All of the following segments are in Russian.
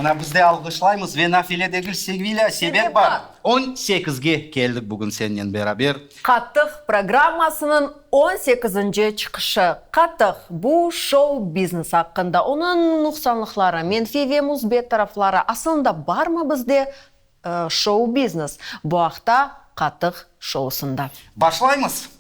Ана бізде алғышлаймыз. Венафиледегі Севиля себеп бар. 18-ге келдік бүгін сенен берабер. Қаттық программасының 18-нче чықышы. Қаттық бұл шоу-бизнес хақында. Оның нұқсанлықлары, менфи ве музбет тарафлары асында бар ма бізде шоу-бизнес? Бұл ақта Қаттық шоусында. Башлаймыз.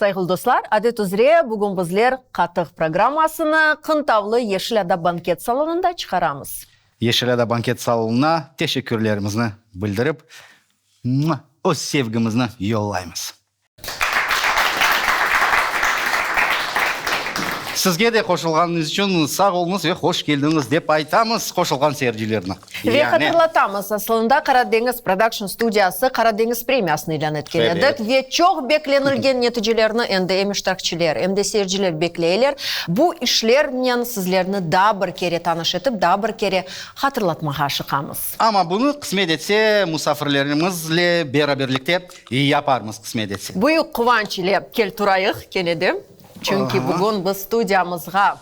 Сайғыл достар, әдет үзре бүгін біздер Қаттық программасыны қынтавлы Ешіл-Ада банкет салонында шығарамыз. Ешіл-Ада банкет салонына тешеккүрлерімізді білдіріп, өз севгімізді йоллаймыз. Сізге де қошылғаныңыз үшін сақ олыңыз ве қош келдіңіз деп айтамыз қошылған сердилеріне. Ве қатырлатамыз, асылында Қарадеңіз продакшн студиясы Қарадеңіз премиясын илан еткен едік. Ве чоқ бекленілген нетіжелеріні әнді еміштаркчілер, әмді серджилер беклейлер. Бұл ішлерінен сізлеріні да бір кере таныш етіп, да бір кере қатырлатмаға шықамыз. Ама бұны қысмет етсе, мұсафірлерімізле бераберлікте япармыз қысмет етсе. Бұл қуанч иле кел тұрайық кенеді. Чүнки бүгін біз студиямызға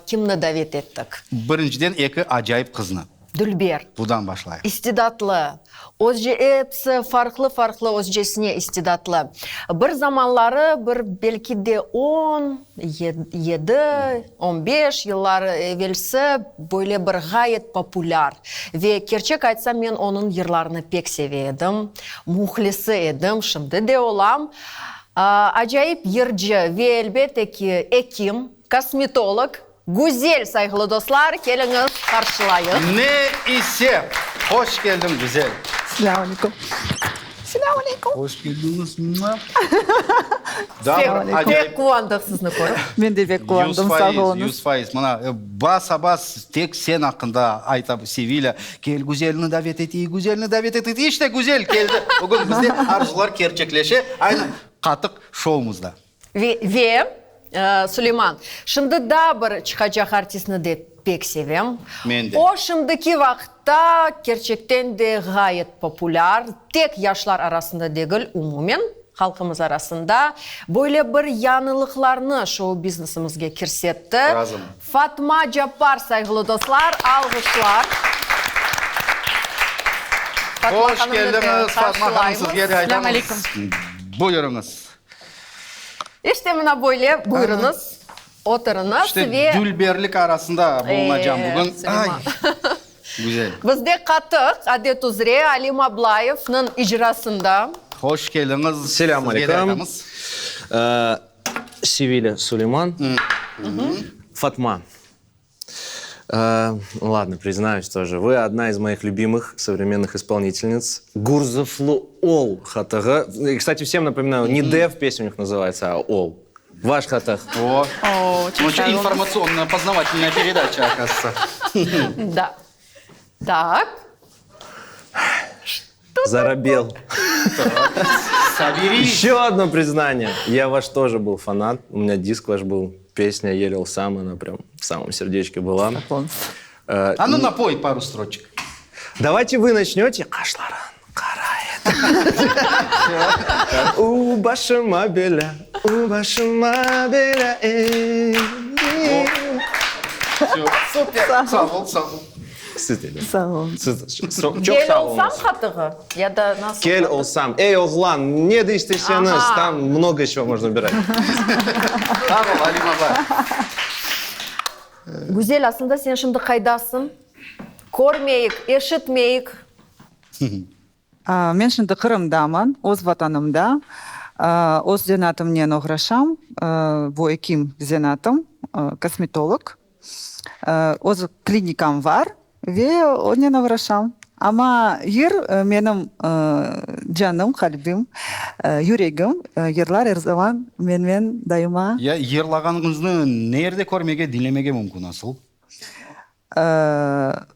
кімні давет еттік? Біріншіден екі ажайып қызны. Дүлбер. Бұдан башлайық. Истидатлы. Өзже әпсі фарқлы өзжесіне истидатлы. Бір заманлары бір белкіде 10-15 еллар евелсі бөйле бір ғайет популяр. Ве керчек айтсам мен оның ерларыны пек севе едім, мұхлесі едім, шымды де олам. Acayip yırcı ve elbette ki hekim, kosmetolog, Güzel saygılı dostlar, geliniz karşılayın. Ne ise, hoş geldin güzel. Selamünaleyküm. Selamünaleyküm. Hoş geldiniz. Pek kuandık sizni korup. Ben de pek kuandım, sağ olunuz. 100%. Mana bas tek sen hakkında aytab Sevilla. Gel güzelini davet eti, güzelini davet eti. İşte güzel geldi. Bugün bizde arzular gerçekleşe. Aynı Қатық шоумызда. Ve Süleyman, şimdi da bir çıkacak artistini de pek sevim. Ben de. O şimdiki vakta gerçekten de gayet popüler. Tek yaşlar arasında değil, umumen halkımız arasında. Böyle bir yanılıklarını show biznesimizge kirsetti. Razım. Fatma Cabbar saygılı dostlar, alkışlar. Hoş geldiniz Fatma Hanım, sizge de aytамыз. Selamünaleyküm. Buyurunuz. İşte mına böyle buyurunuz, oturunuz İşte ve... dülberlik arasında bulunacağım bugün. Süleyman. Güzel. Bizde Қатық, adet üzere Alim Ablayev'nin icrasında. Hoş geldiniz. Selamünaleyküm. Севиля Сулейман. Фатма. Ладно, признаюсь тоже. Вы одна из моих любимых современных исполнительниц. Гурзафлу Ол Хатага. И, кстати, всем напоминаю, не Дев песня у них называется, а Ол. Ваш Хатаг. О, Очень информационно-познавательная передача, оказывается. Да. Так. Заробел. Соберись. Еще одно признание. Я ваш тоже был фанат. У меня диск ваш был. Песня Ерил Сам, она прям в самом сердечке была. А ну напой пару строчек. Давайте вы начнете. Ашларан карает. У башыма беля, у башыма беля. Супер. Sağ ol. Siz de. Sağ olun. Çok Gel sağ olsam olun. Қатығы. Ya da nasıl? Кель олсам. Эй, оғлан, не дейстесеңіз, Ага. там много чего можно убирать. Sağ ol Alim abla. Güzel, aslında sen şimdi қайдасың? Көрмейік, ешітмейік. Мен şimdi Kırım'damın, öz vatanımda. Öz zenatımnen uğraşam. Bu hekim zenatım, kosmetolog. Öz klinikam var ve ondan uğraşam. Ama yer benim canım, kalbim, yüreğim, yerler her zaman men daima. Ya yırlağanыңызды nerede көрмеге, dinlemege mümkün asıl?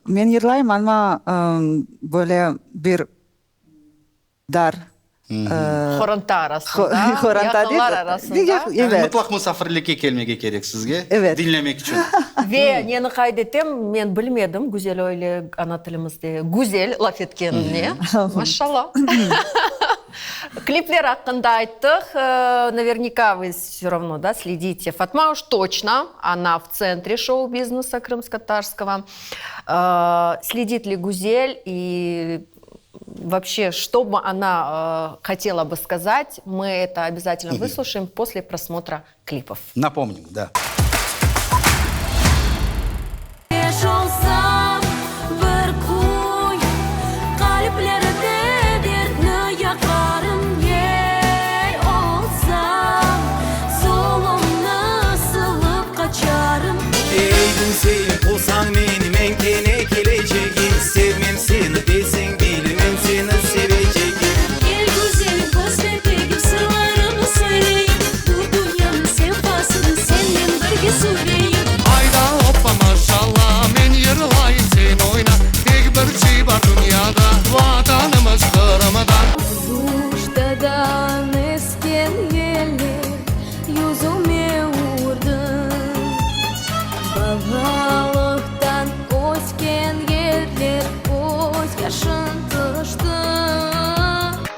Men yerlayım ama böyle bir dar. Хорынта арасында, Хорынта değil. yakınlar arasında. Evet. Mutlak misafirlikке kelmege керек sizge. Evet. Dinlemek için. Ve neni kaydettim, men bilmedim güzel öyle ana tilimizde güzel laf etkenini. Maşallah. Клиплер hakkında айтtık. Наверняка вы все равно, да, следите. Фатма уж точно, она в центре шоу-бизнеса крымско-татарского. Следит ли Гузель и вообще, что бы она хотела бы сказать, мы это обязательно выслушаем после просмотра клипов. Напомним, да. Sevip olsan benim en kene geleceğim. Sevmem seni desen bilemem seni seveceğim. Gel güzelim hasretim sırlarımı söyleyeyim. Bu dünyanın sefasını senden birge söyleyeyim. Ayda hoppa maşallah men yırlayın sen oyna. Tek bir şey var dünyada vatanımız kıramadan. Suçtadan esken yeller yüzüme vurdu. Babalıktan koşken yerler göz yaşın taştı.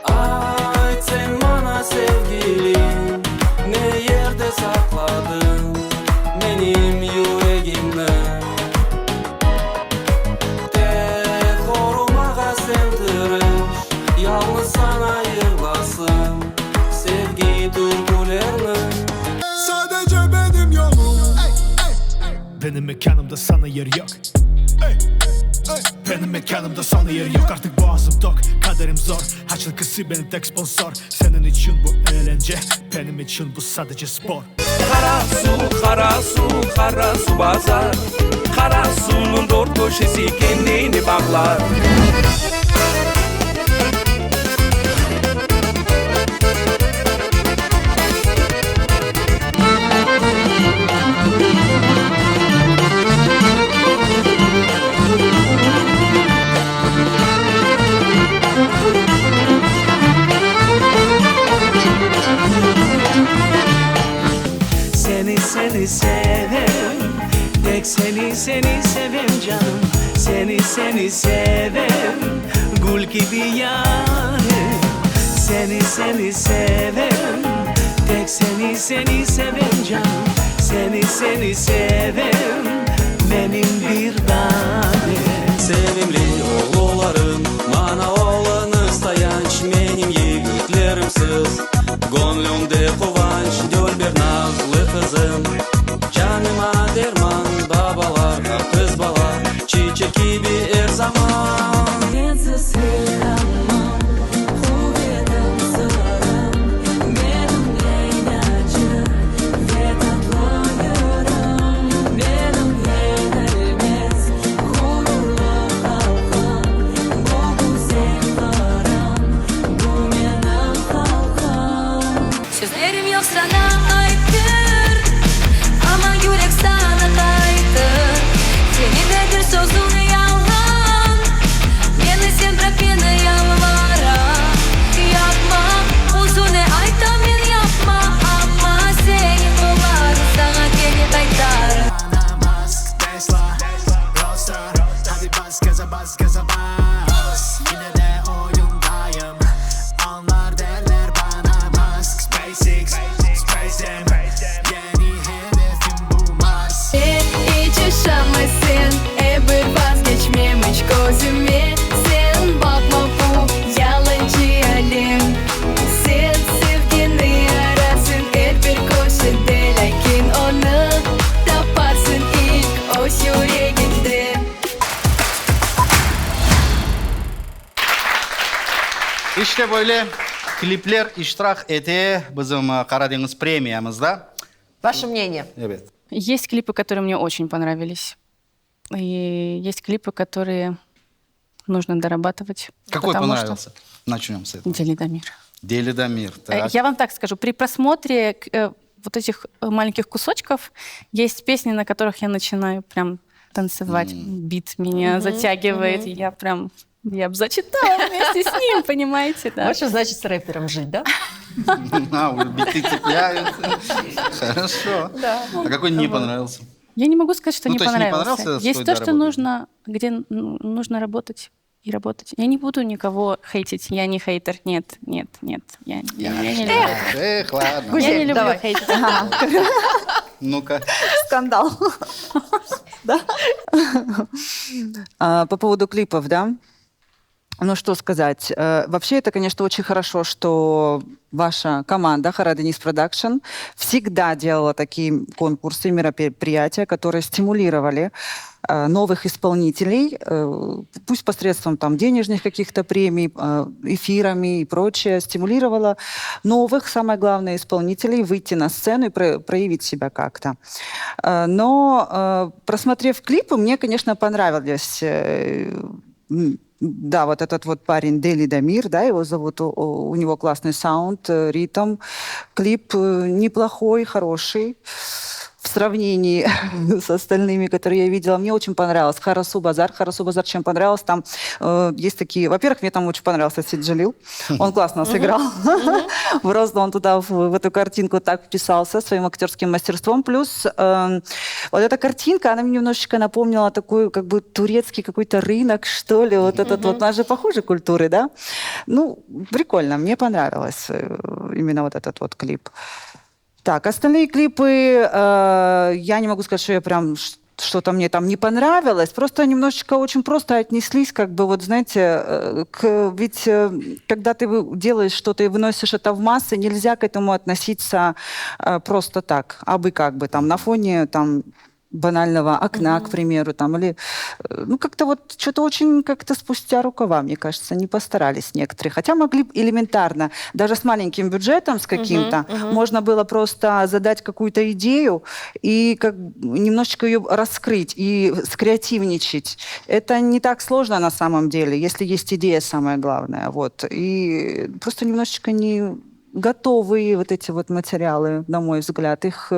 Ay sen bana sevgilim, ne yerde sakladın benim yüreğimde. Tek korumağa sen tırış, yalnız sana yığlasın sevgi duygularını. Sadece benim yolum. Benim mekanımda sana yer yok. Benim mekanımda sana yer yok. Artık boğazım tok, kaderim zor. Haçlıkısı benim tek sponsor. Senin için bu eğlence, benim için bu sadece spor. Kara su, kara su, kara su bazar. Kara sunun dört köşesi kendini bağlar. Seni sevem, tek seni sevem canım. Seni sevem, gül gibi yarim. Seni sevem, tek seni sevem canım. Seni sevem, benim bir tanem. Sevimli oğullarım, bana oğlanız tayanç. Benim yiğitlerimsiz, gönlümde kovanç. Dölber nazlı kızım, canıma derman. Babalarga kız bala, çiçek gibi her zaman. Sensiz yıkamam, kuvvetim sığarım. Benim eğlence ve tatlı yarım. Benim yenilmez gururlu halkım. Bu güzel param, bu benim halkım. Sözlerim yok sana aittir, ama yürek sana kayıttır. Senin de bir sözün yalan, beni sen bırak beni yalvara. Yapma, uzun ayta ben yapma, ama senin kolların sana geri kaytar. Mask, Tesla, Roadster. Hadi bas gaza bas gaza bas. Yine de oyundayım. Onlar derler bana Musk. SpaceX, Space Jam. Yeni hedefim bu Mars. Hiç üşenmesin, bir vazgeçmem hiç gözüme. Sen bakma bu yalancı halim. Sen sevgini arasın her bir köşede, lakin onu taparsın ilk o yüreğinde. İşte böyle klipler iştirak ete bizim Karadeniz премиямызda. Ваше мнение? Evet. Есть клипы, которые мне очень понравились. И есть клипы, которые нужно дорабатывать. Какой потому понравился? Начнем с этого. Что... Делидомир. Делидомир. Так. Я вам так скажу, при просмотре вот этих маленьких кусочков есть песни, на которых я начинаю прям танцевать. Бит меня затягивает, и я бы зачитала вместе с ним, понимаете, да? Больше значит с рэпером жить, да? Биты цепляют. Хорошо. Да. А какой не понравился? Я не могу сказать, что Ну, не то есть не понравился. понравился, Есть стоит то, что доработать. нужно, где нужно работать. и работать. Я не буду никого хейтить. Я не хейтер. Нет, нет, нет. Я не люблю. Эх, ладно. Гузель, Я не люблю давай. хейтить. Ну-ка. Скандал. Да? По поводу клипов, да? Ну, что сказать. Вообще, это, конечно, очень хорошо, что ваша команда Hara Deniz Production всегда делала такие конкурсы, мероприятия, которые стимулировали новых исполнителей, пусть посредством там денежных каких-то премий, эфирами и прочее, стимулировала новых, самое главное, исполнителей выйти на сцену и проявить себя как-то. Но, просмотрев клипы, мне, конечно, понравилось. Да, вот этот вот парень Дели Дамир, да, его зовут, у него классный саунд, ритм, клип неплохой, хороший. В сравнении с остальными, которые я видела, мне очень понравилось. Харасу Базар. Харасу Базар чем понравилось? Там есть такие... Во-первых, мне там очень понравился Сид Джалил. Он классно сыграл. Просто он туда, в эту картинку так вписался своим актерским мастерством. Плюс вот эта картинка, она мне немножечко напомнила такой, как бы, турецкий какой-то рынок, что ли. Вот этот вот. У нас же похожие культуры, да? Ну, прикольно. Мне понравилось именно вот этот вот клип. Так, остальные клипы, я не могу сказать, что я прям что-то мне там не понравилось, просто немножечко очень просто отнеслись, как бы, вот знаете, ведь когда ты делаешь что-то и выносишь это в массы, нельзя к этому относиться просто так, абы как бы, там, на фоне, там, банального окна, к примеру, там, или, ну, как-то вот что-то очень как-то спустя рукава, мне кажется, не постарались некоторые. Хотя могли элементарно, даже с маленьким бюджетом, с каким-то, можно было просто задать какую-то идею и как, немножечко ее раскрыть и скреативничать. Это не так сложно на самом деле, если есть идея, самое главное. Вот. И просто немножечко не готовые вот эти вот материалы, на мой взгляд. Их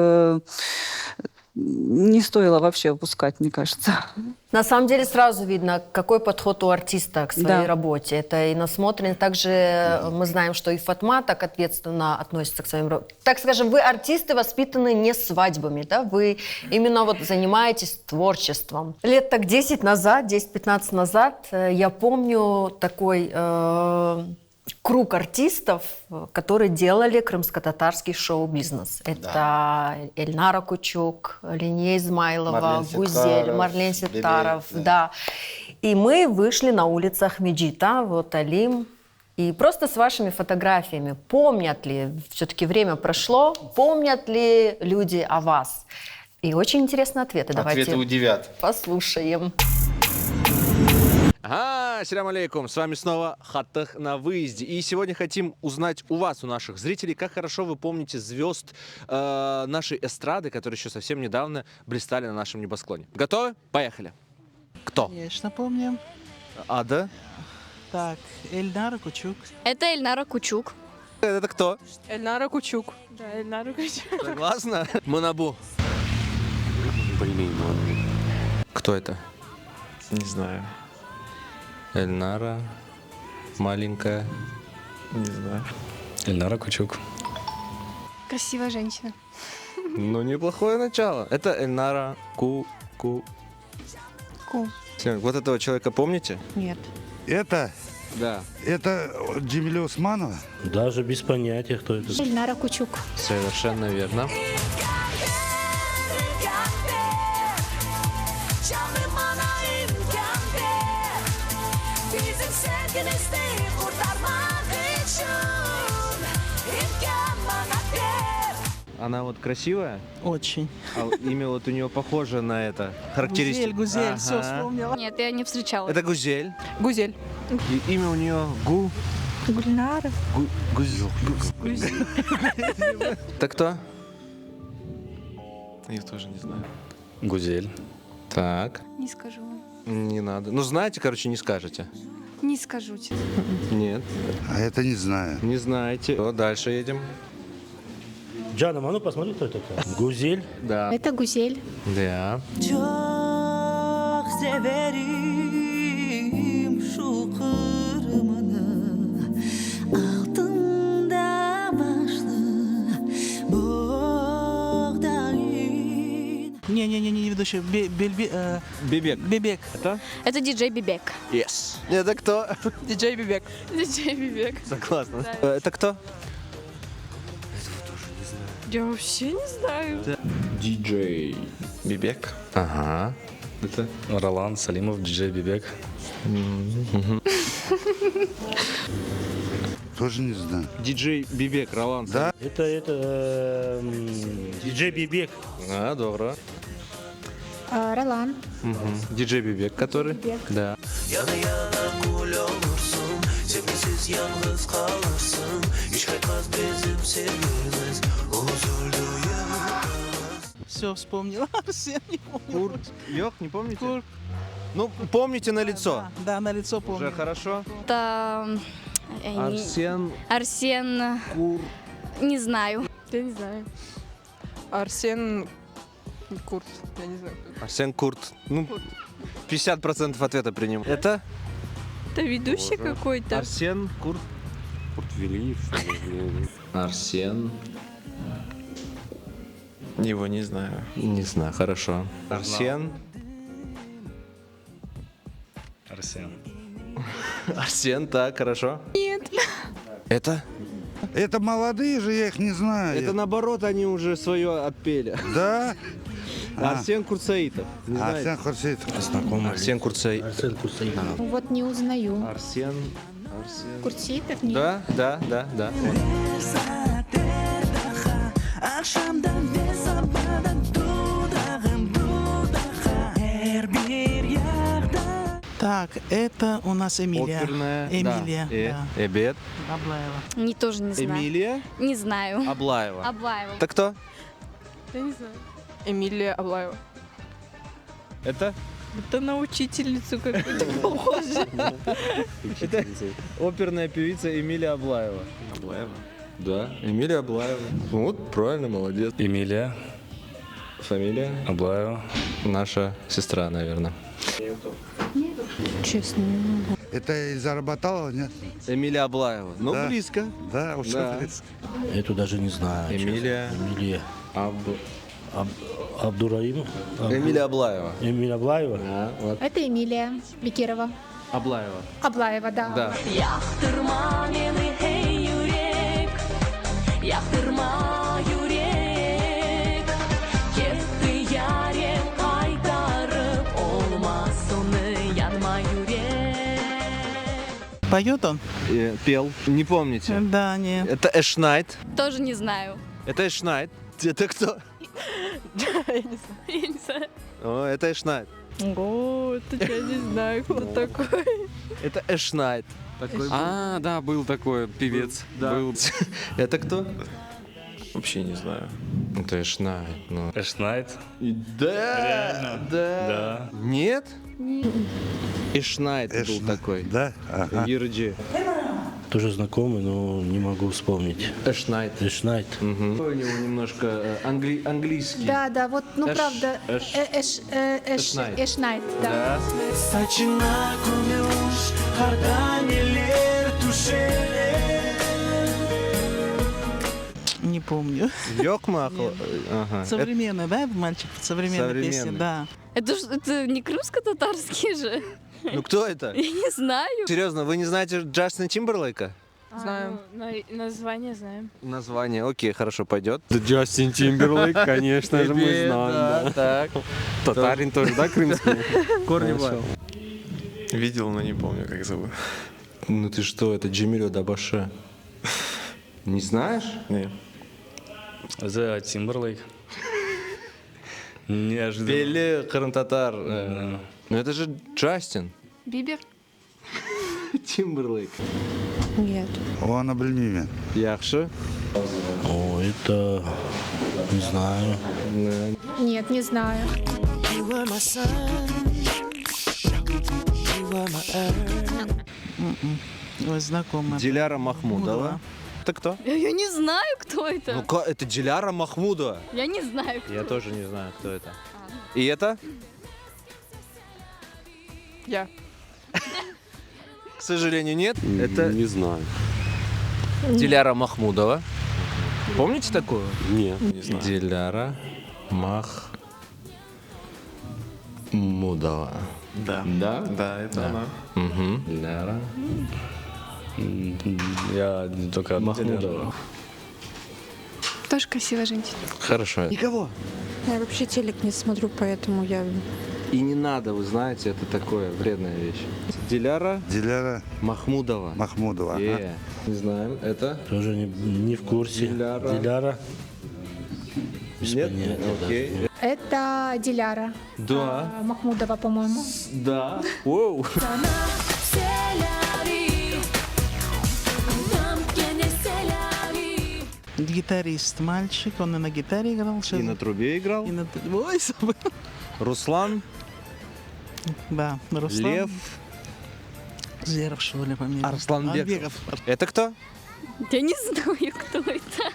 не стоило вообще выпускать, мне кажется. На самом деле сразу видно, какой подход у артиста к своей работе. Это и насмотренность. Также мы знаем, что и Фатма так ответственно относится к своим работам. Так скажем, вы артисты, воспитаны не свадьбами, да? Вы именно вот занимаетесь творчеством. Лет так 10 назад, 10-15 назад, я помню такой... круг артистов, которые делали крымско-татарский шоу-бизнес. Это Эльнара Кучук, Линия Измайлова, Гузель, Марлен Сеттаров. Да. И мы вышли на улицах Меджита, вот Алим, и просто с вашими фотографиями. Помнят ли, все-таки время прошло, помнят ли люди о вас? И очень интересные ответы. Ответы Давайте удивят. послушаем. Ассаляму алейкум, с вами снова Хаттах на выезде. И сегодня хотим узнать у вас, у наших зрителей, как хорошо вы помните звезд нашей эстрады, которые еще совсем недавно блистали на нашем небосклоне. Готовы? Поехали. Кто? Конечно, помним. Ада. Так, Эльнара Кучук. Это Эльнара Кучук. Это кто? Эльнара Кучук. Да, Эльнара Кучук. Согласна? Манабу. Блин, Кто это? не знаю. Эльнара. Маленькая. Не знаю. Эльнара Кучук. Красивая женщина. Ну, неплохое начало. Это Эльнара Ку. Вот этого человека помните? Нет. Это Да. Джемиля Усманова? Даже без понятия, кто это. Эльнара Кучук. Совершенно верно. Она вот красивая, Очень. а имя вот у нее похоже на это. Характеристика. Гузель, все Ага. вспомнила. Нет, я не встречала. Это Гузель. Гузель. И имя у нее Гульнара. Гузель. Это кто? Я тоже не знаю. Гузель. Так, Не скажу. не надо. Ну, знаете, короче, не скажете. Не скажу тебе. Нет, А это не знаю. не знаете. Вот дальше едем. Джанам, а ну посмотри, кто это такая. Гузель. Да. Это Гузель. Да. Çok severim şu kırmını altında başlı buğdayın. Не-не-не, не веду, следующий. Бибек. Бибек. Это? Это диджей Бибек. Yes. Это кто? Диджей Бибек. Диджей Бибек. Согласна. Это кто? Я вообще не знаю. Диджей Бибек. Ага. Это? Ролан Салимов, диджей Бибек. Тоже не знаю. Диджей Бибек, Ролан. Да? Это диджей Бибек. А, добро. Ролан. Диджей Бибек, который? Да. Все, вспомнила. Арсен, не помню. Курт. Йох, не помните? Курт. Ну, помните на лицо. Да, на лицо помню. Уже хорошо. Это... Арсен. Арсен... Кур. Не знаю. Я не знаю. Арсен Курт, я не знаю. Арсен Курт. Ну, 50% ответа принимаю. Это? Это ведущий какой-то. Арсен Курт. Куртвелиев. Арсен. Его не знаю. Не знаю, хорошо. Арсен. Арсен. Арсен, так, хорошо. Нет. Это? Это молодые же, я их не знаю. Это наоборот, они уже свое отпели. Да? Арсен Курсаитов. Не знаете? Арсен Курсаитов. Знакомый. Арсен Курсаитов. Арсен Курсаитов. Вот не узнаю. Арсен. Курситов нет. Да. Так, это у нас Эмилия. Оперная. Эмилия. Да. Да. Эбет. Аблаева. Не, тоже не знаю. Эмилия Не знаю. Аблаева. Аблаева. Это кто? Я не знаю. Эмилия Аблаева. Это? Это на учительницу какую-то похоже. Это оперная певица Эмилия Аблаева. Аблаева. Да, Эмилия Аблаева. Вот, правильно, молодец. Эмилия Фамилия? Аблаева. Наша сестра, наверное. Честно, не могу. Это из Арбаталова, нет? Эмилия Аблаева. Ну, Да. близко. Да, уже Да. близко. Эту даже не знаю. Эмилия. честно. Эмилия. Абду. Абдураим. Эмилия Аблаева. Эмилия Аблаева. Да, вот. Это Эмилия Бекирова. Аблаева. Аблаева, да. Да. Поет он? Пел. Не помните? Да, нет. Это Эшнайт. Тоже не знаю. Это Эшнайт. Это кто? Я не знаю. О, это Эшнайт. О, это я не знаю, кто такой. Это Эшнайт. Такой А, да, был такой певец. Да. Был. Это кто? Вообще не знаю. Это Эшнайт. Ну. Эшнайт. Да. Да. Нет? Эшнайт был такой. Да? Ага. Юрджи. Тоже знакомый, но не могу вспомнить. Эшнайт. Эшнайт. У него немножко английский. Да, вот, ну Эш- правда, Эшнайт. Эшнайт, да. Saçına konuş Hardaneler tuşeler Не помню. Йокмахо. Ага. Современная, да, мальчик? Современная песня, Современный. да. Это не крымско-татарский же? Ну кто это? Я не знаю. Серьезно, вы не знаете Джастина Тимберлейка? Знаем. Название знаем. Название, окей, хорошо, пойдет. Да Джастин Тимберлейк, конечно же, мы знаем. Да. Так. Татарин тоже, да, крымский? Корнева. Видел, но не помню, как зовут. Ну ты что, это Джемилю Дабаше. Не знаешь? Нет. The Timberlake. Неожиданно. Пели Крым-татар. Ну это же Джастин. Бибер? Тимберлейк. Нет. Он облюмимен. Яхшы. О, это... Не знаю. Нет, не знаю. You were my sun You were my earth Ой, знакомая. Диляра Махмудова. Это кто? Я не знаю, кто это. Ну это Диляра Махмудова. Я не знаю, кто Я это. тоже не знаю, кто это. И это? Я. К сожалению, нет. Это Не знаю. Диляра Махмудова. Помните такую? Нет, не знаю. Диляра Махмудова. Да. Да? Да, это она. Угу. Диляра. Я только Махмудова. Тоже красивая женщина. Хорошо. Никого. Я вообще телек не смотрю, поэтому я... И не надо, вы знаете, это такое вредная вещь. Диляра Диляра Махмудова. Махмудова. Не знаем. Это? Тоже не в курсе. Диляра. Диляра. Без Нет? понятия, да. Окей. Это Диляра. Да. Махмудова, по-моему. Да. Воу. Гитарист, мальчик, он и на гитаре играл. И на трубе играл. И на... Ой, забыл. Руслан. Да, Руслан. Лев. Зеров, что ли, фамилия? Арсланбеков. Это кто? Я не знаю, кто это.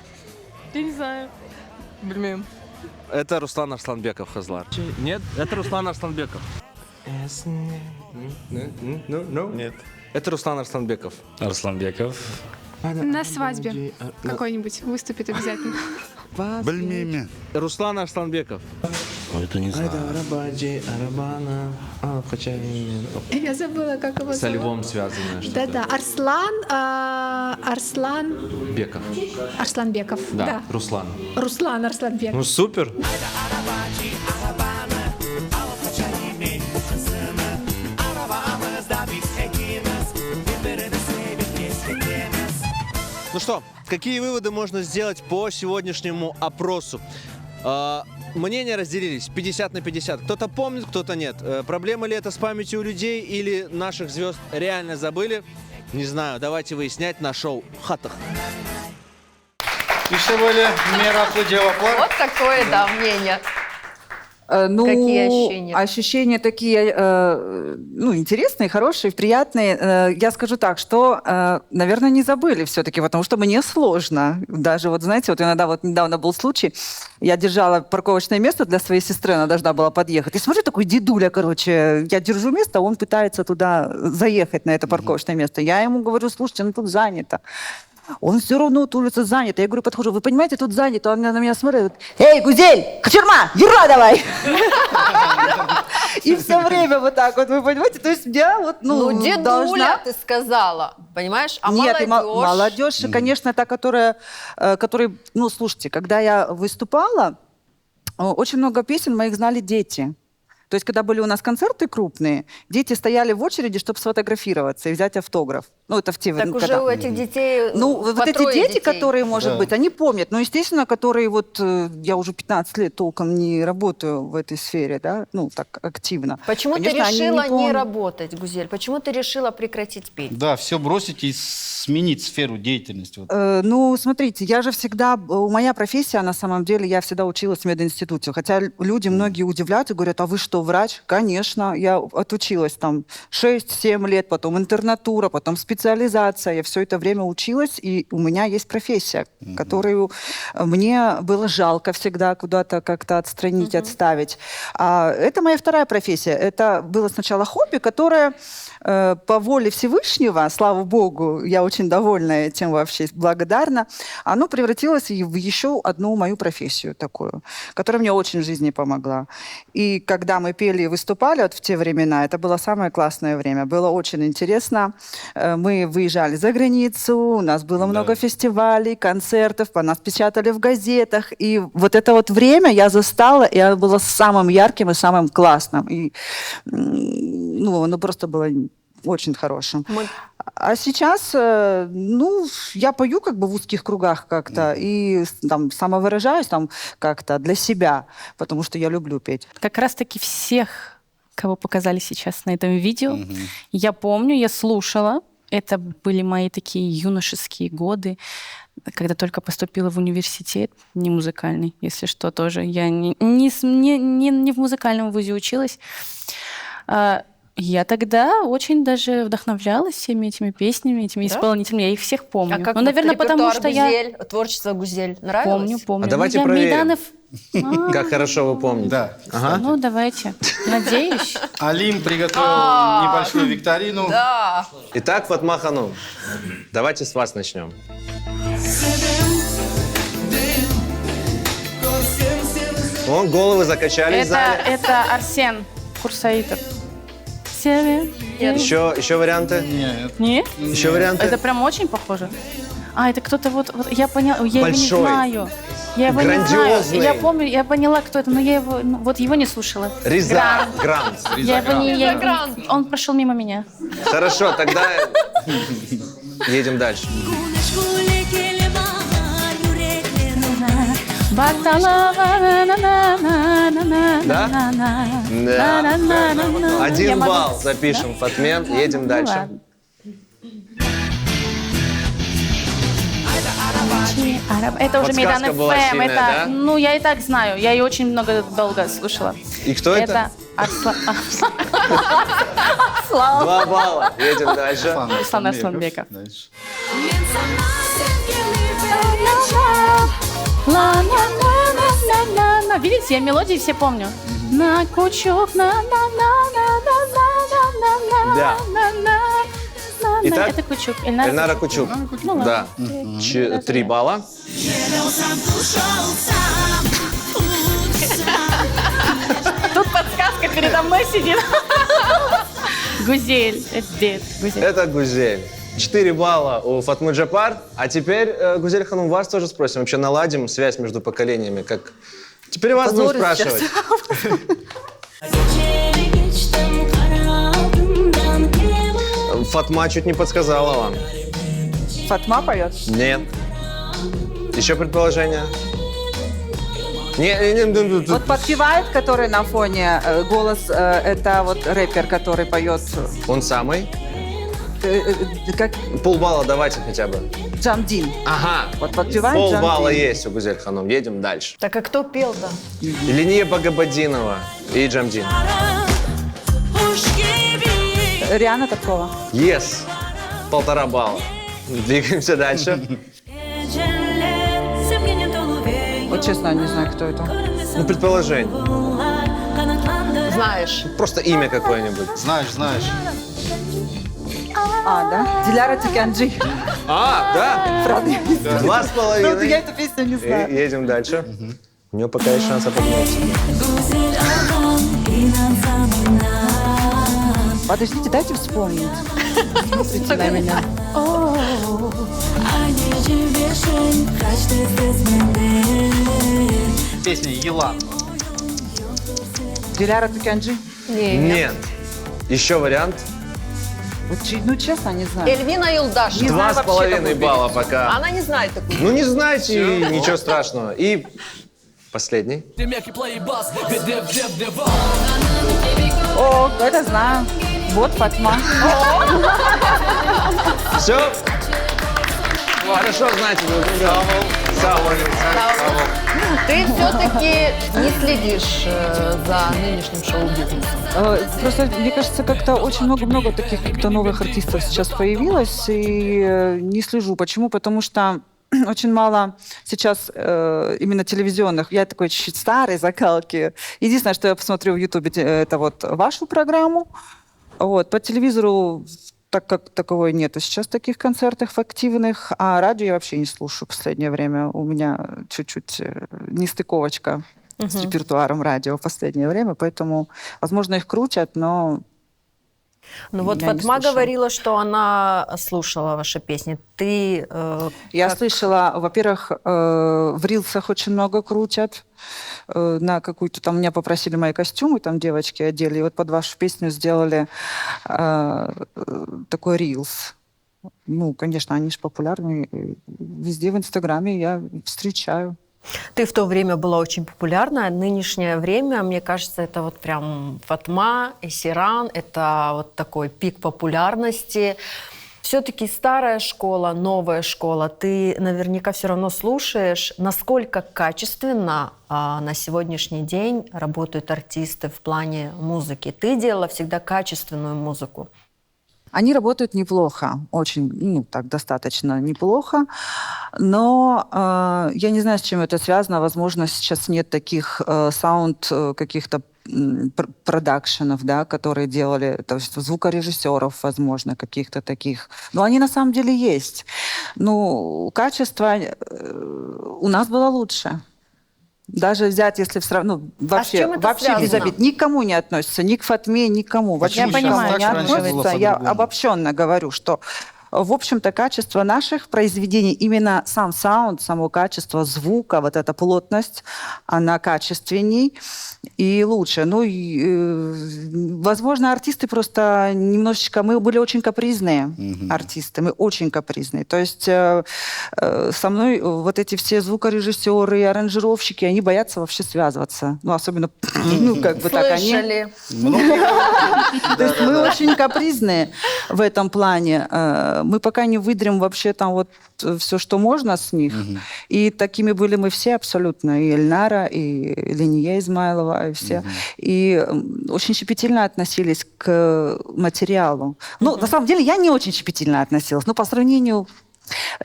Я не знаю. Бельмем. Это Руслан Арсланбеков, Хазлар. Нет, это Руслан Арсланбеков. Нет. Это Руслан Арсланбеков. Арсланбеков. На свадьбе какой-нибудь выступит обязательно. Бельмими. Руслан Арсланбеков. Это не знаю. Я забыла, как его Со зовут. львом связанное что-то. Да-да, Арслан Беков. Арсланбеков. Да, Руслан. Руслан Арсланбеков. Ну супер. Ну что, какие выводы можно сделать по сегодняшнему опросу? Мнения разделились 50 на 50. Кто-то помнит, кто-то нет. Проблема ли это с памятью у людей или наших звезд реально забыли? Не знаю, давайте выяснять на шоу «Хатах». İşte böyle meraklı cevaplar. Вот такое, да, мнение. Ну, Какие ощущения? Ощущения такие, ну, интересные, хорошие, приятные. Я скажу так, что, наверное, не забыли все-таки, потому что мне сложно. Даже вот, знаете, вот иногда, вот недавно был случай, я держала парковочное место для своей сестры, она должна была подъехать. И смотрю, такой дедуля, короче, я держу место, он пытается туда заехать, на это парковочное место. Я ему говорю, слушайте, ну тут занято. Он все равно, вот улица занята. Я говорю, подхожу, вы понимаете, тут занято. Он на меня смотрит, говорит, эй, Гузель, Кочерма, юра давай! И все время вот так вот, вы понимаете? То есть я вот, Ну, ну, дедуля, должна... ты сказала, понимаешь? А Нет, и молодежь? молодежь, конечно, та, которая, ну, слушайте, когда я выступала, очень много песен моих знали дети. То есть, когда были у нас концерты крупные, дети стояли в очереди, чтобы сфотографироваться и взять автограф. Ну, это в те... Так уже когда... у этих детей Ну, по вот эти трое дети, детей. которые, может быть, они помнят. Но, естественно, которые вот... Я уже 15 лет толком не работаю в этой сфере, да, ну, так активно. Почему Конечно, ты они решила не помнят. работать, Гузель? Почему ты решила прекратить петь? Да, все бросить и сменить сферу деятельности. Вот. Ну, смотрите, я же всегда... Моя профессия, на самом деле, я всегда училась в мединституте. Хотя люди многие удивляются, говорят, а вы что, врач? Конечно, я отучилась там 6-7 лет, потом интернатура, потом специализация. Я все это время училась, и у меня есть профессия, которую мне было жалко всегда куда-то как-то отстранить, отставить. А это моя вторая профессия. Это было сначала хобби, которое по воле Всевышнего, слава Богу, я очень довольна этим вообще, благодарна, оно превратилось в еще одну мою профессию такую, которая мне очень в жизни помогла. И когда мы пели и выступали вот в те времена, это было самое классное время, было очень интересно. Мы выезжали за границу, у нас было много фестивалей, концертов, по нас печатали в газетах, и вот это вот время я застала, и оно было самым ярким и самым классным. И, ну, оно просто было очень хорошим. А сейчас, ну, я пою как бы в узких кругах как-то и там самовыражаюсь там как-то для себя, потому что я люблю петь. Как раз-таки всех, кого показали сейчас на этом видео, я помню, я слушала. Это были мои такие юношеские годы, когда только поступила в университет, не музыкальный, если что, тоже. Я не в музыкальном вузе училась. Я тогда очень даже вдохновлялась всеми этими песнями, этими исполнителями. Я их всех помню. А как ну, наверное, потому что Гузель, творчество Гузель нравилось? Помню. А давайте я проверим. Мейданов... Как хорошо вы помните. Да. Ага. Ну, давайте. Надеюсь. Алим приготовил небольшую викторину. Да. Итак, Фатма Ханум, давайте с вас начнем. О, головы закачались в зале. Это Арсен. Курсаитов. Север. Еще варианты? Нет. Нет? Еще варианты? Это прям очень похоже. А, это кто-то вот я поняла, я его не Большой. знаю. Я его не Грандиозный. знаю. Я помню, я поняла, кто это, но я его, вот его не слушала. Риза Грант. Я его не, он прошел мимо меня. Хорошо, тогда едем дальше. Да? Да. Один балл запишем, Фатме. Едем дальше. Это уже Мейдан Подсказка была ФМ. сильная, Это, да? ну, я и так знаю. Я ее очень долго слушала. И кто это? Арслан. 2 балла. Едем дальше. Арслан Арсланбеков. Дальше. Видите, я мелодии все помню. На кучук, на. Да. Итак, Это Кучук. Эльнара Кучук. Ну ладно. Да. 3 балла. Тут подсказка передо мной сидит. Гузель. Это Гузель. Это Гузель. 4 балла у Фатмы Джапар. А теперь, Гузель Ханум, вас тоже спросим. Вообще наладим связь между поколениями. Как... Теперь вас будем спрашивать. Фатма чуть не подсказала вам. Фатма поет? Нет. Еще предположение? Вот подпевает, который на фоне голос, это вот рэпер, который поет. Он самый? Как Полбалла давайте хотя бы. Джамдин. Ага. Вот подпевает Полбалла Джамдин. есть у Гузель Ханум. Едем дальше. Так а кто пел-то? Линия Багабадинова и Джамдин. Риана Табкова. Yes. 1,5 балла. Двигаемся дальше. Вот честно, не знаю, кто это. Ну, предположение. Знаешь. Просто имя какое-нибудь. Знаешь. А, да? Диляра Тиканджи. А, да? Правда? 2,5. Ну, я эту песню не знаю. Едем дальше. У нее пока есть шанс обогнаться. Подождите, дайте вспомнить. Смотрите на меня. Песня «Елан». Диляра Тиканджи? Нет. Еще вариант. Ну, честно, не знаю. Эльвина Юлдашева. 2,5 балла пока. Она не знает такую. Ну, не знаете, ничего страшного. И последний. О, это знаю. Вот Фатма. Все? Хорошо знаете друг друга. Ты все-таки не следишь за нынешним шоу-бизнесом? Просто, мне кажется, как-то очень много таких как-то новых артистов сейчас появилось, и не слежу. Почему? Потому что очень мало сейчас именно телевизионных. Я такой чуть-чуть старой закалки. Единственное, что я посмотрю в Ютубе, это вот вашу программу. Вот. По телевизору так как таковой нету сейчас таких концертов активных, а радио я вообще не слушаю в последнее время. У меня чуть-чуть нестыковочка с репертуаром радио в последнее время, поэтому, возможно, их крутят, но... Ну вот Фатма говорила, что она слушала ваши песни. Ты... Я слышала, во-первых, в рилсах очень много крутят. На какую-то там меня попросили мои костюмы, там девочки одели, и вот под вашу песню сделали такой рилс. Ну, конечно, они же популярны. Везде в Инстаграме я встречаю. Ты в то время была очень популярна, а нынешнее время, мне кажется, это вот прям Фатма, Эсиран, это вот такой пик популярности. Все-таки старая школа, новая школа, ты наверняка все равно слушаешь, насколько качественно на сегодняшний день работают артисты в плане музыки. Ты делала всегда качественную музыку. Они работают неплохо, очень, ну, так, достаточно неплохо, но я не знаю, с чем это связано. Возможно, сейчас нет таких саунд каких-то продакшенов, да, которые делали, то есть звукорежиссеров, возможно, каких-то таких. Но они на самом деле есть. Ну, качество у нас было лучше. Даже взять, если вообще, чем это вообще без связано? обид, никому не относится, ни к Фатме, никому. Вообще Я никому понимаю, не раньше было относится. Я по-другому. обобщенно говорю, что в общем-то, качество наших произведений, именно сам саунд, само качество звука, вот эта плотность, она качественней и лучше. Возможно, артисты просто немножечко... Мы были очень капризные артисты, мы очень капризные. То есть со мной вот эти все звукорежиссеры и аранжировщики, они боятся вообще связываться. Особенно, так они... Слышали. То есть мы очень капризные в этом плане. Мы пока не выдрим вообще там вот все, что можно с них. И такими были мы все абсолютно. И Эльнара, и Линия Измайлова, и все. И очень щепетильно относились к материалу. На самом деле, я не очень щепетильно относилась. Но по сравнению...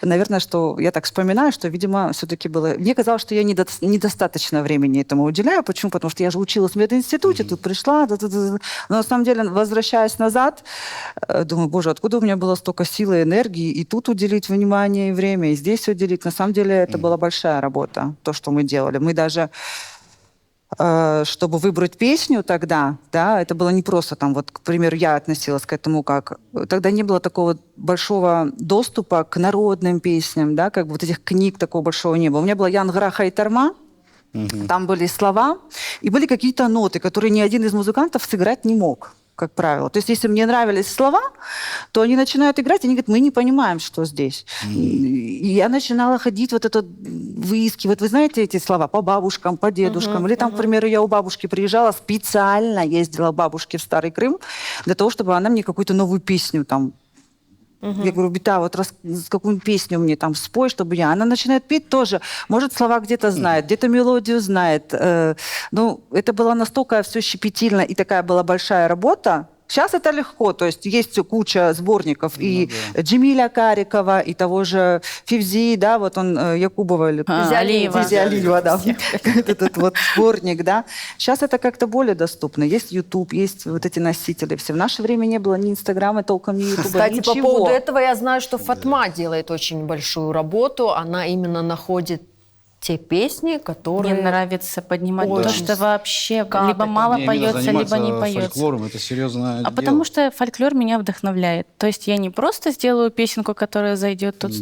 Наверное, что я так вспоминаю, что, видимо, все-таки было... Мне казалось, что я недостаточно времени этому уделяю. Почему? Потому что я же училась в мединституте, тут пришла. Но на самом деле, возвращаясь назад, думаю, боже, откуда у меня было столько силы и энергии и тут уделить внимание и время, и здесь уделить. На самом деле, это была большая работа, то, что мы делали. Мы даже... чтобы выбрать песню тогда, да, это было не просто там, вот, к примеру, я относилась к этому как... Тогда не было такого большого доступа к народным песням, да, как бы вот этих книг такого большого не было. У меня была Янгра Хайтарма, там были слова, и были какие-то ноты, которые ни один из музыкантов сыграть не мог, как правило. То есть, если мне нравились слова, то они начинают играть, и они говорят, мы не понимаем, что здесь. И я начинала ходить вот это, выискивать, вы знаете эти слова, по бабушкам, по дедушкам. Или там, к примеру, я у бабушки приезжала, специально ездила к бабушке в Старый Крым, для того, чтобы она мне какую-то новую песню там... Я говорю, Бита, вот какую песню мне там спой, чтобы я... Она начинает петь тоже. Может, слова где-то знает, где-то мелодию знает. Это было настолько все щепетильно, и такая была большая работа. Сейчас это легко, то есть есть куча сборников и Джемиля Карикова, и того же Фивзи, да, вот он, Якубова, или Фивзи Алиева, да, этот вот сборник, да. Сейчас это как-то более доступно. Есть YouTube, есть вот эти носители все. В наше время не было ни Инстаграма, толком ни Ютуба, Кстати, ничего. по поводу этого я знаю, что Фатма делает очень большую работу. Она именно находит те песни, которые... Мне нравится поднимать Очень. то, что вообще Как либо это? мало Именно поется, либо заниматься не поется. фольклором, это серьезное дело. Потому что фольклор меня вдохновляет. То есть я не просто сделаю песенку, которая зайдет тут.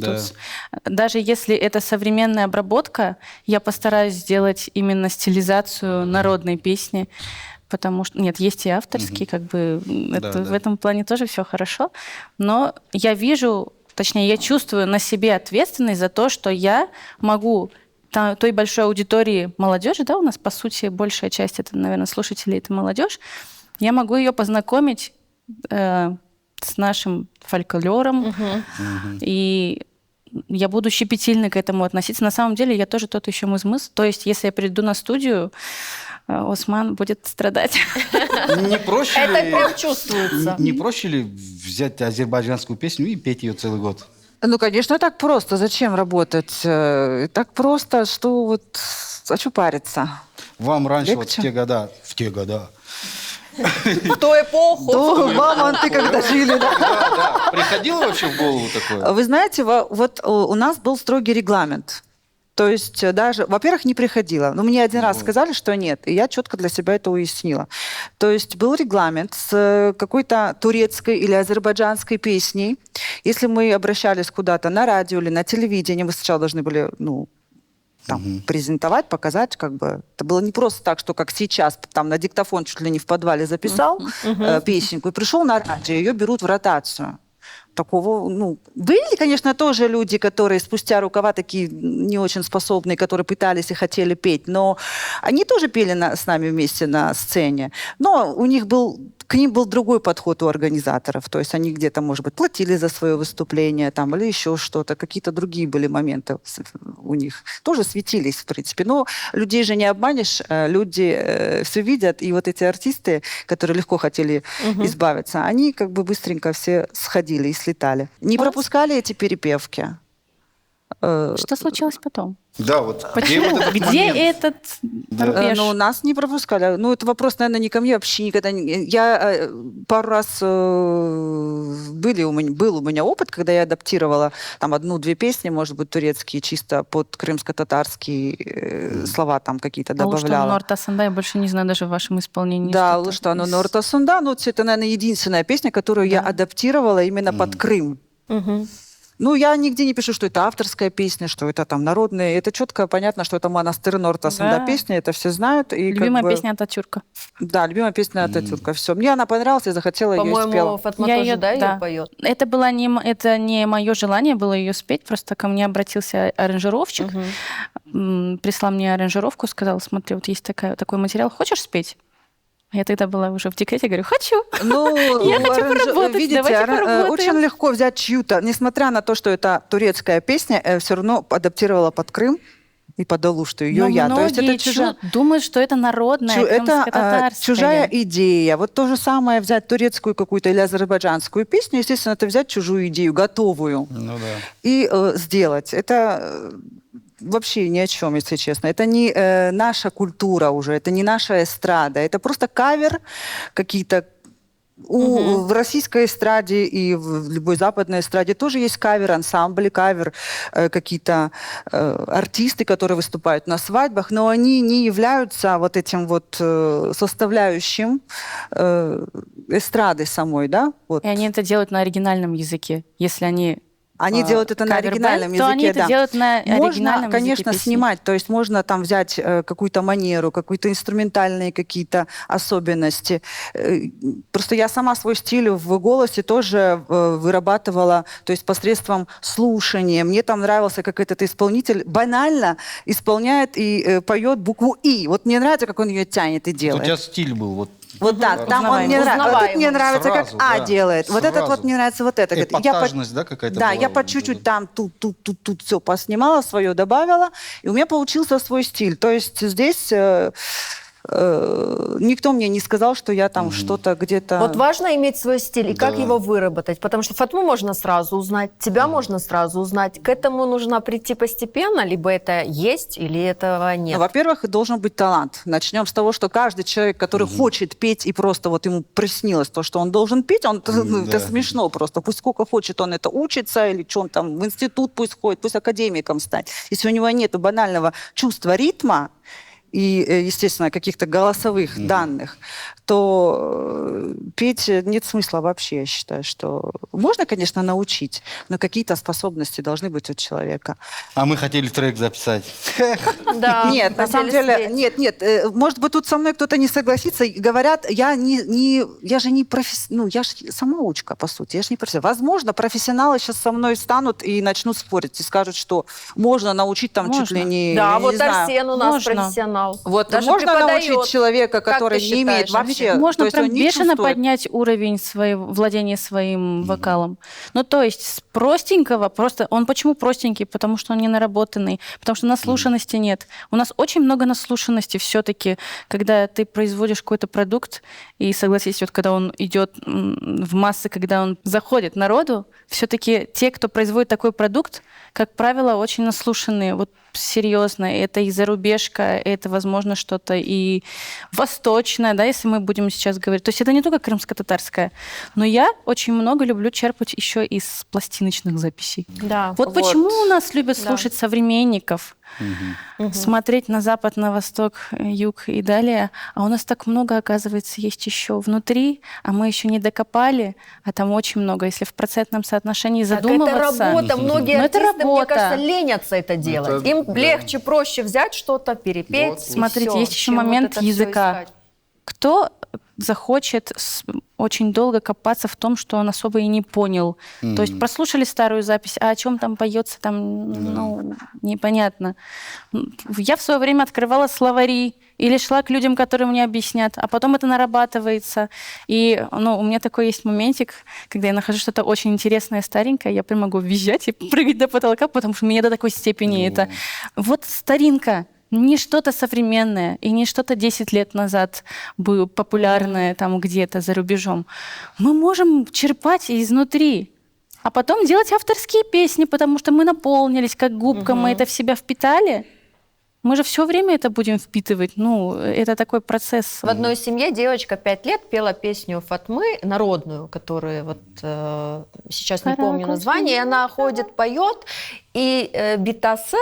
Даже если это современная обработка, я постараюсь сделать именно стилизацию народной песни. Потому что, нет, есть и авторские, как бы, в этом плане тоже все хорошо. Но я вижу, точнее, я чувствую на себе ответственность за то, что я могу той большой аудитории молодежи, да, у нас, по сути, большая часть, это, наверное, слушателей, это молодежь, я могу ее познакомить с нашим фольклором, и я буду щепетильно к этому относиться. На самом деле, я тоже тот еще мыз-мыз. То есть, если я приду на студию, Осман будет страдать. Не проще Это ли... прям чувствуется. Не проще ли взять азербайджанскую песню и петь ее целый год? Конечно, так просто. Зачем работать? Так просто, что вот... А что париться? Вам раньше, вот Легче? в те года... В ту эпоху. Мама, ты когда жили, да? Да. Приходило вообще в голову такое? Вы знаете, вот у нас был строгий регламент. То есть даже, во-первых, не приходило. Но мне один раз сказали, что нет, и я четко для себя это уяснила. То есть был регламент с какой-то турецкой или азербайджанской песней. Если мы обращались куда-то на радио или на телевидение, мы сначала должны были, презентовать, показать, как бы. Это было не просто так, что как сейчас, там на диктофон чуть ли не в подвале записал песенку и пришел на радио, ее берут в ротацию. Такого, были, конечно, тоже люди, которые спустя рукава такие не очень способные, которые пытались и хотели петь, но они тоже пели с нами вместе на сцене. Но к ним был другой подход у организаторов. То есть они где-то, может быть, платили за свое выступление там, или еще что-то. Какие-то другие были моменты у них. Тоже светились, в принципе. Но людей же не обманешь. Люди все видят. И вот эти артисты, которые легко хотели избавиться, они как бы быстренько все сходили и слетали. Не пропускали эти перепевки. Что случилось потом? Да, вот Почему? вот этот Где момент? этот рубеж? Ну, нас не пропускали. Ну, это вопрос, наверное, не ко мне вообще никогда. Я пару раз был у меня опыт, когда я адаптировала там 1-2 песни, может быть, турецкие, чисто под крымско-татарские слова там какие-то добавляла. Норта Санда я больше не знаю даже в вашем исполнении. Да, что-то что оно из- Норта Сунда, ну, это, наверное, единственная песня, которую я адаптировала именно под Крым. Ну, я нигде не пишу, что это авторская песня, что это там народная. Это четко понятно, что это монастырь Норта Сунда Да. песня, это все знают. И Любимая как бы- песня Ататюрка. Да, любимая песня Ататюрка. Все. Мне она понравилась, я захотела ее и По-моему, спела. Фатма Я тоже, её- да, ее да. поет? Это не мое желание было ее спеть, просто ко мне обратился аранжировщик, прислал мне аранжировку, сказал, смотри, вот есть такой материал, хочешь спеть? Я тогда была уже в декрете, говорю, хочу. Ну, Я хочу поработать, видите, давайте поработаем. очень легко взять чью-то, несмотря на то, что это турецкая песня, все равно адаптировала под Крым и под Алушту ее Но я. То есть многие это чужая... думают, что это народная, Это крымско-татарская. чужая идея. Вот то же самое взять турецкую какую-то или азербайджанскую песню, естественно, это взять чужую идею, готовую, Ну да. и сделать. Это вообще ни о чем, если честно. Это не наша культура уже, это не наша эстрада. Это просто кавер какие-то. В российской эстраде и в любой западной эстраде тоже есть кавер, ансамбли, кавер, какие-то артисты, которые выступают на свадьбах, но они не являются вот этим вот составляющим эстрады самой, да? Вот. И они это делают на оригинальном языке, если они... Они делают это на кавер-бэнд, оригинальном языке, то они это да. делают на оригинальном Можно, языке конечно, песни. снимать, то есть можно там взять какую-то манеру, какие-то инструментальные какие-то особенности. Просто я сама свой стиль в голосе тоже вырабатывала, то есть посредством слушания. Мне там нравился, как этот исполнитель банально исполняет и поет букву «и». Вот мне нравится, как он ее тянет и Вот у делает. тебя стиль был вот. Вот да, там он мне нравится. Вот это мне нравится, как Сразу, А да. делает. Вот этот вот Сразу. мне нравится вот это. Эпатажность, да, какая-то Да, была я у по него, чуть-чуть там тут все поснимала, свое добавила, и у меня получился свой стиль. То есть здесь никто мне не сказал, что я там что-то где-то... Вот важно иметь свой стиль и как Да. его выработать, потому что Фатму можно сразу узнать, тебя можно сразу узнать. К этому нужно прийти постепенно, либо это есть, или этого нет. Ну, во-первых, должен быть талант. Начнем с того, что каждый человек, который хочет петь, и просто вот ему приснилось то, что он должен петь, это смешно просто. Пусть сколько хочет он это учится, или что он там в институт пусть ходит, пусть академиком стать. Если у него нет банального чувства ритма, и, естественно, каких-то голосовых данных, то петь нет смысла вообще, я считаю, что можно, конечно, научить, но какие-то способности должны быть у человека. А мы хотели трек записать. Да, Нет, на самом хотели деле, спеть. нет, может быть, тут со мной кто-то не согласится. И говорят, я же не профессионал, я же самоучка, по сути, я же не профессионал. Возможно, профессионалы сейчас со мной станут и начнут спорить, и скажут, что можно научить там чуть ли не... Да, я вот не знаю. Арсен у нас Можно. профессионал. Вот Даже можно преподает. научить человека, Как который ты не имеет считаешь, вообще... Можно то есть он прям не бешено чувствует. поднять уровень владения своим вокалом. Ну, то есть с простенького, просто он почему простенький? Потому что он не наработанный, потому что наслушанности нет. У нас очень много наслушанности все-таки, когда ты производишь какой-то продукт, и согласись, вот когда он идет в массы, когда он заходит народу, все-таки те, кто производит такой продукт, как правило, очень наслушанные. Вот серьезно, это и зарубежка, это, возможно, что-то и восточное, да, если мы будем сейчас говорить. То есть это не только крымско-татарская, но я очень много люблю черпать еще из пластиночных записей. Да. Вот почему у нас любят Да. слушать современников, смотреть на запад, на восток, юг и далее, а у нас так много, оказывается, есть еще внутри, а мы еще не докопали, а там очень много. Если в процентном соотношении Так задумываться... это работа. Многие Но это артисты, мне работа. кажется, ленятся это делать. Им да. легче, проще взять что-то, перепеть. Вот. и Смотрите, всё, есть еще чем вот момент это всё языка. искать. Кто захочет очень долго копаться в том, что он особо и не понял. То есть прослушали старую запись, а о чем там поется, там, ну, непонятно. Я в свое время открывала словари или шла к людям, которые мне объяснят, а потом это нарабатывается. И ну, у меня такой есть моментик, когда я нахожу что-то очень интересное, старенькое, я прям могу визжать и прыгать до потолка, потому что меня до такой степени это... Вот старинка, не что-то современное и не что-то 10 лет назад было популярное там где-то за рубежом. Мы можем черпать изнутри. А потом делать авторские песни, потому что мы наполнились как губка, мы это в себя впитали. Мы же все время это будем впитывать. Ну, это такой процесс. В одной семье девочка 5 лет пела песню Фатмы, народную, которую вот сейчас не помню название, и она ходит, поет, и битасы,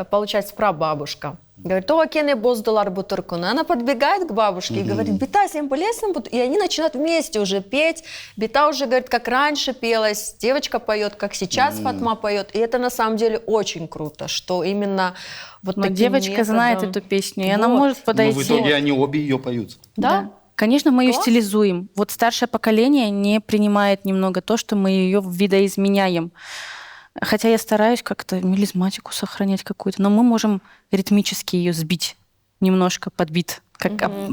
получается, прабабушка, говорит: о, кене боздулар бутыркуна. Она подбегает к бабушке и говорит: бита, всем полезным. И они начинают вместе уже петь. Бита уже говорит, как раньше пелась. Девочка поет, как сейчас Фатма поет. И это на самом деле очень круто, что именно вот Но таким девочка методом... знает эту песню, и она может подойти. Но в итоге они обе ее поют. Да. Конечно, мы ее стилизуем. Вот старшее поколение не принимает немного то, что мы ее видоизменяем. Хотя я стараюсь как-то мелизматику сохранять какую-то, но мы можем ритмически ее сбить немножко под бит.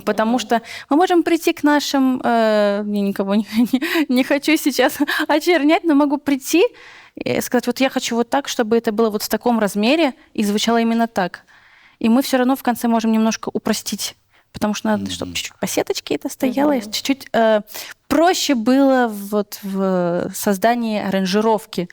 Потому что мы можем прийти к нашим... я никого не хочу сейчас очернять, но могу прийти и сказать: вот я хочу вот так, чтобы это было вот в таком размере и звучало именно так. И мы все равно в конце можем немножко упростить. Потому что надо, чтобы чуть-чуть по сеточке это стояло, и чуть-чуть проще было вот в создании аранжировки.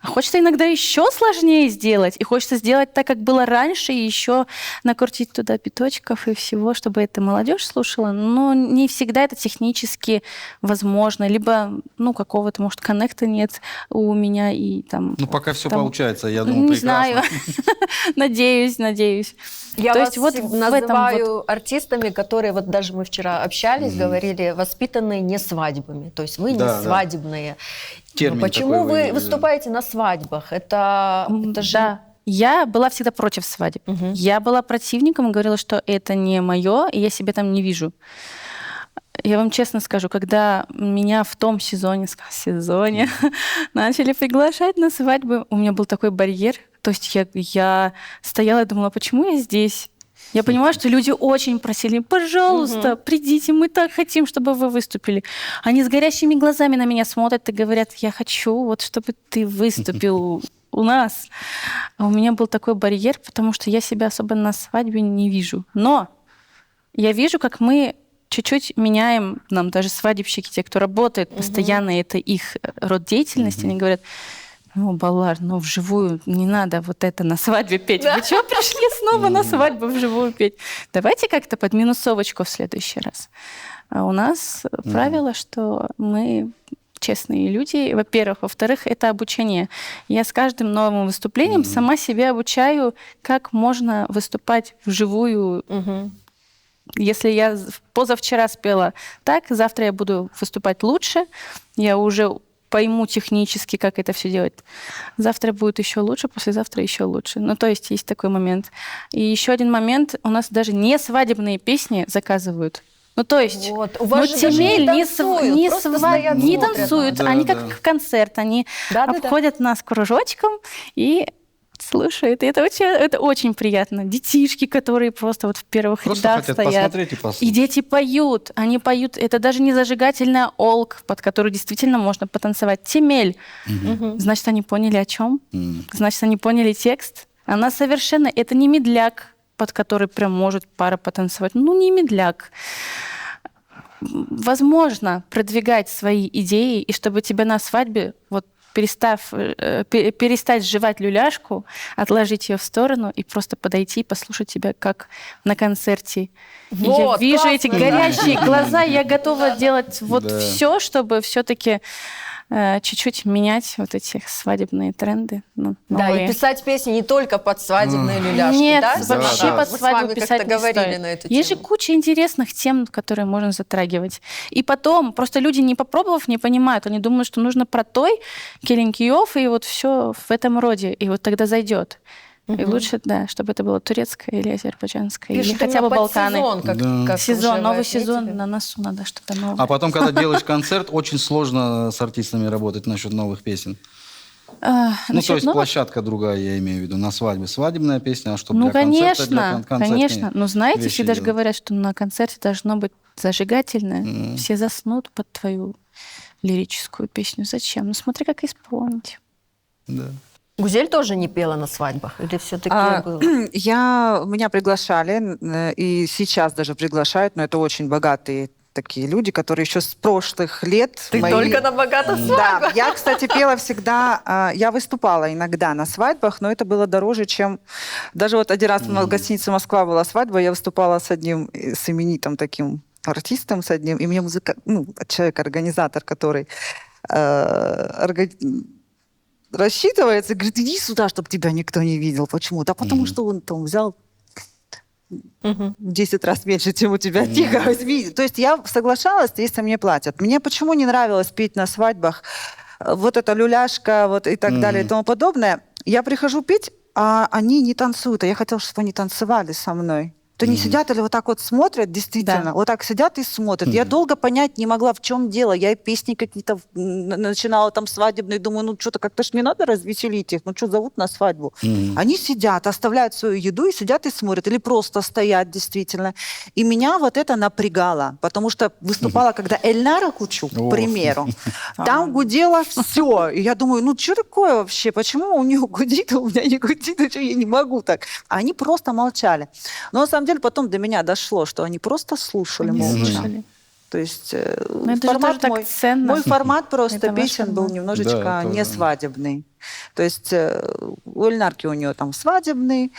Хочется иногда еще сложнее сделать, и хочется сделать так, как было раньше, и еще накрутить туда биточков и всего, чтобы это молодежь слушала. Но не всегда это технически возможно, либо, ну, какого-то, может, коннекта нет у меня и там. Ну, пока все там, получается, я думаю, не прекрасно. Знаю, надеюсь. Я То вас есть вот называю артистами, которые, вот даже мы вчера общались, говорили, воспитанные не свадьбами. То есть вы не свадебные. Термин почему такой вы выступаете на свадьбах? Это же... Да. Я была всегда против свадеб. Я была противником и говорила, что это не мое, и я себя там не вижу. Я вам честно скажу, когда меня в том сезоне начали приглашать на свадьбы, у меня был такой барьер. То есть я стояла и думала: почему я здесь? Я понимаю, что люди очень просили: пожалуйста, придите, мы так хотим, чтобы вы выступили. Они с горящими глазами на меня смотрят и говорят: я хочу, вот, чтобы ты выступил у нас. А у меня был такой барьер, потому что я себя особо на свадьбе не вижу. Но я вижу, как мы чуть-чуть меняем, нам даже свадебщики, те, кто работает постоянно, это их род деятельности, они говорят: ну, Балар, ну, вживую не надо вот это на свадьбе петь. Вы что, пришли снова на свадьбу вживую петь? Давайте как-то под минусовочку в следующий раз. А у нас правило, что мы честные люди, во-первых. Во-вторых, это обучение. Я с каждым новым выступлением сама себя обучаю, как можно выступать вживую. Если я позавчера спела так, завтра я буду выступать лучше, я уже пойму технически, как это все делать. Завтра будет еще лучше, послезавтра еще лучше. Ну, то есть есть такой момент. И еще один момент. У нас даже не свадебные песни заказывают. Ну, то есть, вот. У вас же Темель не танцуют, не танцуют. Они как в концерт. Они обходят нас кружочком и слушают. И это очень приятно. Детишки, которые просто вот в первых рядах стоят. И дети поют. Они поют. Это даже не зажигательная олк, под которую действительно можно потанцевать. Темель. Значит, они поняли о чем? Значит, они поняли текст. Она совершенно... Это не медляк, под который прям может пара потанцевать. Ну, не медляк. Возможно продвигать свои идеи, и чтобы тебя на свадьбе вот перестать жевать люляшку, отложить ее в сторону и просто подойти и послушать тебя как на концерте. Вот, я вижу классно, эти горящие глаза, я готова делать все, чтобы все-таки чуть-чуть менять вот эти свадебные тренды. Да, и писать песни не только под свадебные люляшки, Нет, да? вообще под Мы свадьбу с вами писать как-то не говорили стоит. на эту Есть же тему. куча интересных тем, которые можно затрагивать. И потом, просто люди, не попробовав, не понимают. Они думают, что нужно про той, Келинкиёв, и вот все в этом роде. И вот тогда зайдет. И лучше, да, чтобы это было турецкое или азербайджанское, или хотя бы Балканы. Сезон, новый сезон на носу, надо что-то новое. А потом, когда делаешь концерт, очень сложно с артистами работать насчет новых песен. Ну, то есть площадка другая, я имею в виду, на свадьбе. Свадебная песня, а что для концерта, для концертной конечно. Но знаете, вещи все даже делать. говорят, что на концерте должно быть зажигательное. Все заснут под твою лирическую песню. Зачем? Ну, смотри, как исполнить. Да. Гузель тоже не пела на свадьбах? Или все-таки было? Меня приглашали, и сейчас даже приглашают, но это очень богатые такие люди, которые еще с прошлых лет... Ты только на богатых свадьбах. Да, я, кстати, пела всегда... Я выступала иногда на свадьбах, но это было дороже, чем... Даже вот один раз в гостинице «Москва» была свадьба, я выступала с именитым таким артистом, с одним, и мне человек-организатор, который рассчитывается, говорит, иди сюда, чтобы тебя никто не видел. Почему? Да потому что он там взял 10 раз меньше, чем у тебя. Тихо, возьми. То есть я соглашалась, если мне платят. Мне почему не нравилось петь на свадьбах? Вот эта люляшка, вот и так далее, и тому подобное. Я прихожу петь, а они не танцуют. А я хотела, чтобы они танцевали со мной. То не сидят или вот так вот смотрят, действительно, Да. вот так сидят и смотрят. Я долго понять не могла, в чем дело. Я песни какие-то начинала там свадебные, думаю, ну что-то как-то ж не надо развеселить их, ну что зовут на свадьбу. Они сидят, оставляют свою еду и сидят и смотрят, или просто стоят действительно. И меня вот это напрягало, потому что выступала, когда Эльнара Кучук, к примеру, там гудело все. И я думаю, ну что такое вообще, почему у нее гудит, а у меня не гудит, а что я не могу так. А они просто молчали. Но на самом деле потом до меня дошло, что они просто слушали Они молча. слушали. То есть Но это же тоже так ценно. мой формат просто Это ваш песен был формат. немножечко Да, это- не свадебный. То есть у Эльнарки у нее там свадебный,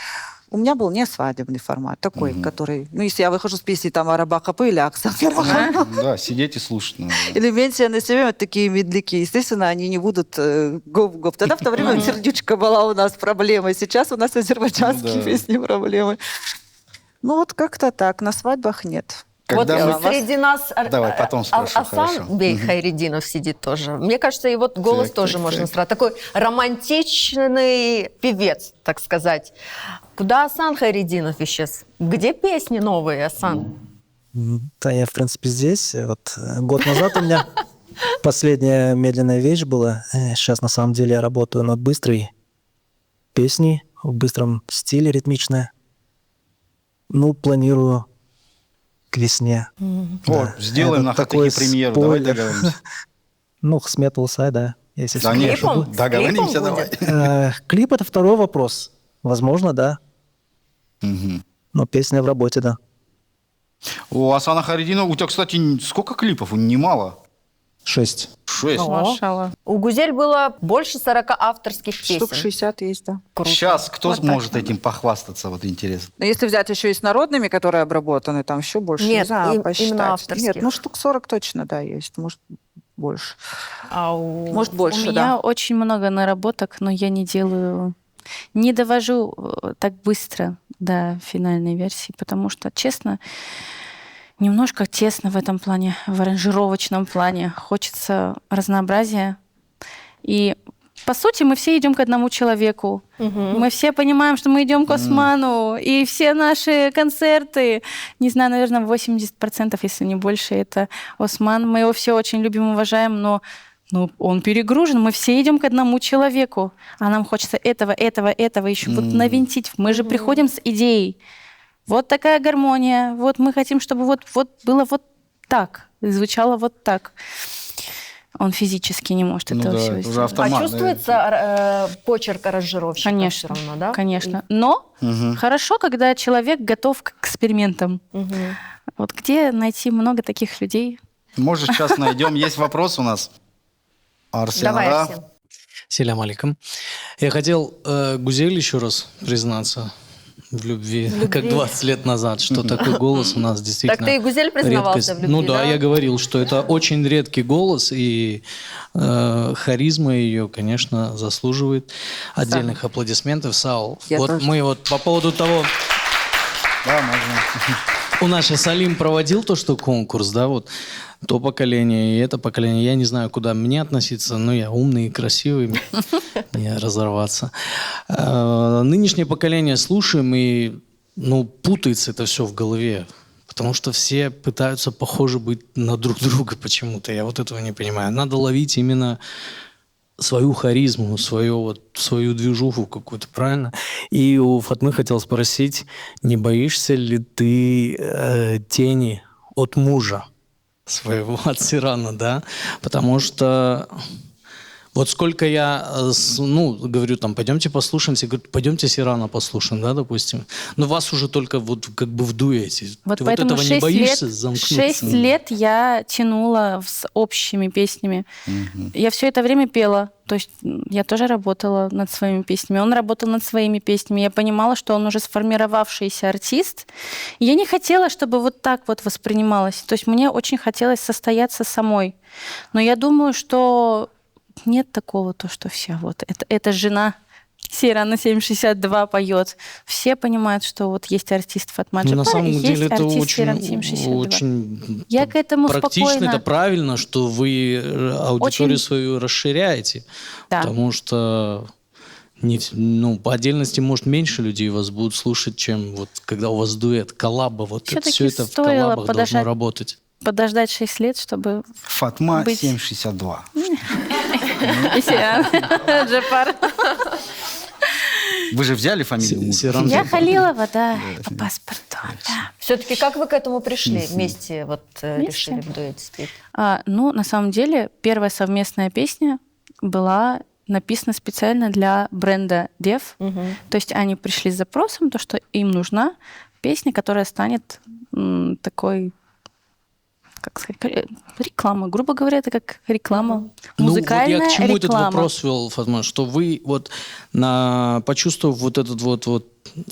у меня был не свадебный формат, такой, который... Ну, если я выхожу с песней там «Араба Хапы» или «Оксана», Да, сидеть и слушать. надо. или «Менсия на себе», вот такие медляки, естественно, они не будут гоп-гоп. Тогда в то время «Сердючка» была у нас проблема, сейчас у нас азербайджанские Ну да. песни проблемы. Ну, вот как-то так, на свадьбах нет. Когда Вот мы- среди нас Давай, потом спрошу, Асан хорошо. Бей Хайреддинов сидит тоже. Мне кажется, и вот голос Так, тоже так, можно так. сразу. Такой романтичный певец, так сказать. Куда Асан Хайреддинов исчез? Где песни новые, Асан? Да, я, в принципе, здесь. Вот год назад у меня последняя медленная вещь была. Сейчас, на самом деле, я работаю над быстрой песней, в быстром стиле, ритмичная. Ну, планирую к весне. О, сделаем на такой Хатыке премьеру, давай спойлер. договоримся. Ну, с Metal Side, да. Если Да, все конечно, хорошо будет. договоримся, клипом давай. будет? Клип — это второй вопрос. Возможно, да. Но песня в работе, да. У Асана Харидина, у тебя, кстати, сколько клипов? Немало. 6. 6. Машалла. У Гузель было больше 40 авторских песен. Штук 60 есть, да. Сейчас кто Вот так сможет надо. этим похвастаться, вот интересно. Но если взять еще и с народными, которые обработаны, там еще больше. Нет, не знаю, именно посчитать. авторских. Нет, ну штук 40 точно, да, есть. Может, больше. А у... Может, У больше, меня да. очень много наработок, но я не делаю, не довожу так быстро до финальной версии, потому что, честно, немножко тесно в этом плане, в аранжировочном плане. Хочется разнообразия. И по сути, мы все идем к одному человеку. Мы все понимаем, что мы идем к Осману. И все наши концерты, не знаю, наверное, 80%, если не больше, это Осман. Мы его все очень любим, уважаем, но он перегружен. Мы все идем к одному человеку. А нам хочется этого еще вот навинтить. Мы же приходим с идеей. Вот такая гармония. Вот мы хотим, чтобы вот было вот так. И звучало вот так. Он физически не может Ну этого да, всего это уже сделать. автомат. А чувствуется почерк аранжировщика Конечно, все равно, да? конечно. Но хорошо, когда человек готов к экспериментам. Вот где найти много таких людей? Может, сейчас найдем. Есть вопрос у нас? Арсен, Давай, ага. Арсен. Селям алейкум. Я хотел Гузель еще раз признаться в любви, как 20 лет назад, что такой голос у нас действительно Так ты и Гузель признавался редкость. в любви, Ну да, да? я говорил, что это очень редкий голос, и харизма ее, конечно, заслуживает отдельных аплодисментов. Саул, Я вот тоже. мы вот по поводу того... Да, можно. У нас сейчас Алим проводил то, что конкурс, да, вот то поколение и это поколение. Я не знаю, куда мне относиться, но я умный и красивый, мне разорваться. Нынешнее поколение слушаем, и путается это все в голове. Потому что все пытаются похожи быть на друг друга почему-то. Я вот этого не понимаю. Надо ловить именно свою харизму, свою движуху какую-то, правильно? И у Фатмы хотел спросить, не боишься ли ты тени от мужа своего, от Сирана, да? Потому что Вот сколько я, говорю, там, пойдемте послушаем, все говорят, пойдемте Сирана послушаем, да, допустим. Но вас уже только вот как бы в дуэте. Вот Ты вот поэтому этого не боишься замкнуться? 6 лет я тянула с общими песнями. Я все это время пела. То есть я тоже работала над своими песнями. Он работал над своими песнями. Я понимала, что он уже сформировавшийся артист. И я не хотела, чтобы вот так вот воспринималось. То есть мне очень хотелось состояться самой. Но я думаю, что нет такого, то, что все вот. Это жена Сейрана 762 поет. Все понимают, что вот есть артист Фатма Джапар, На самом и деле есть это артист Сейран очень, 762. очень Я к этому практично, спокойно... это правильно, что вы аудиторию Очень- свою расширяете. Да. Потому что по отдельности, может, меньше людей вас будут слушать, чем вот когда у вас дуэт, коллаба. Вот это, Всё-таки все это в стоило коллабах должно подождать. работать. Подождать 6 лет, чтобы... Фатма быть- 762. И Сейран Джапар. Вы же взяли фамилию мужа? Я Халилова, да, по паспорту. Да. Все-таки как вы к этому пришли? Вместе Вместе? решили в дуэте спеть? На самом деле, первая совместная песня была написана специально для бренда Dev. То есть они пришли с запросом, то, что им нужна песня, которая станет такой, как сказать, рекламой. Грубо говоря, это как реклама. Музыкальная вот я к чему этот реклама. вопрос вел, Фатма, что вы вот почувствовав вот этот вот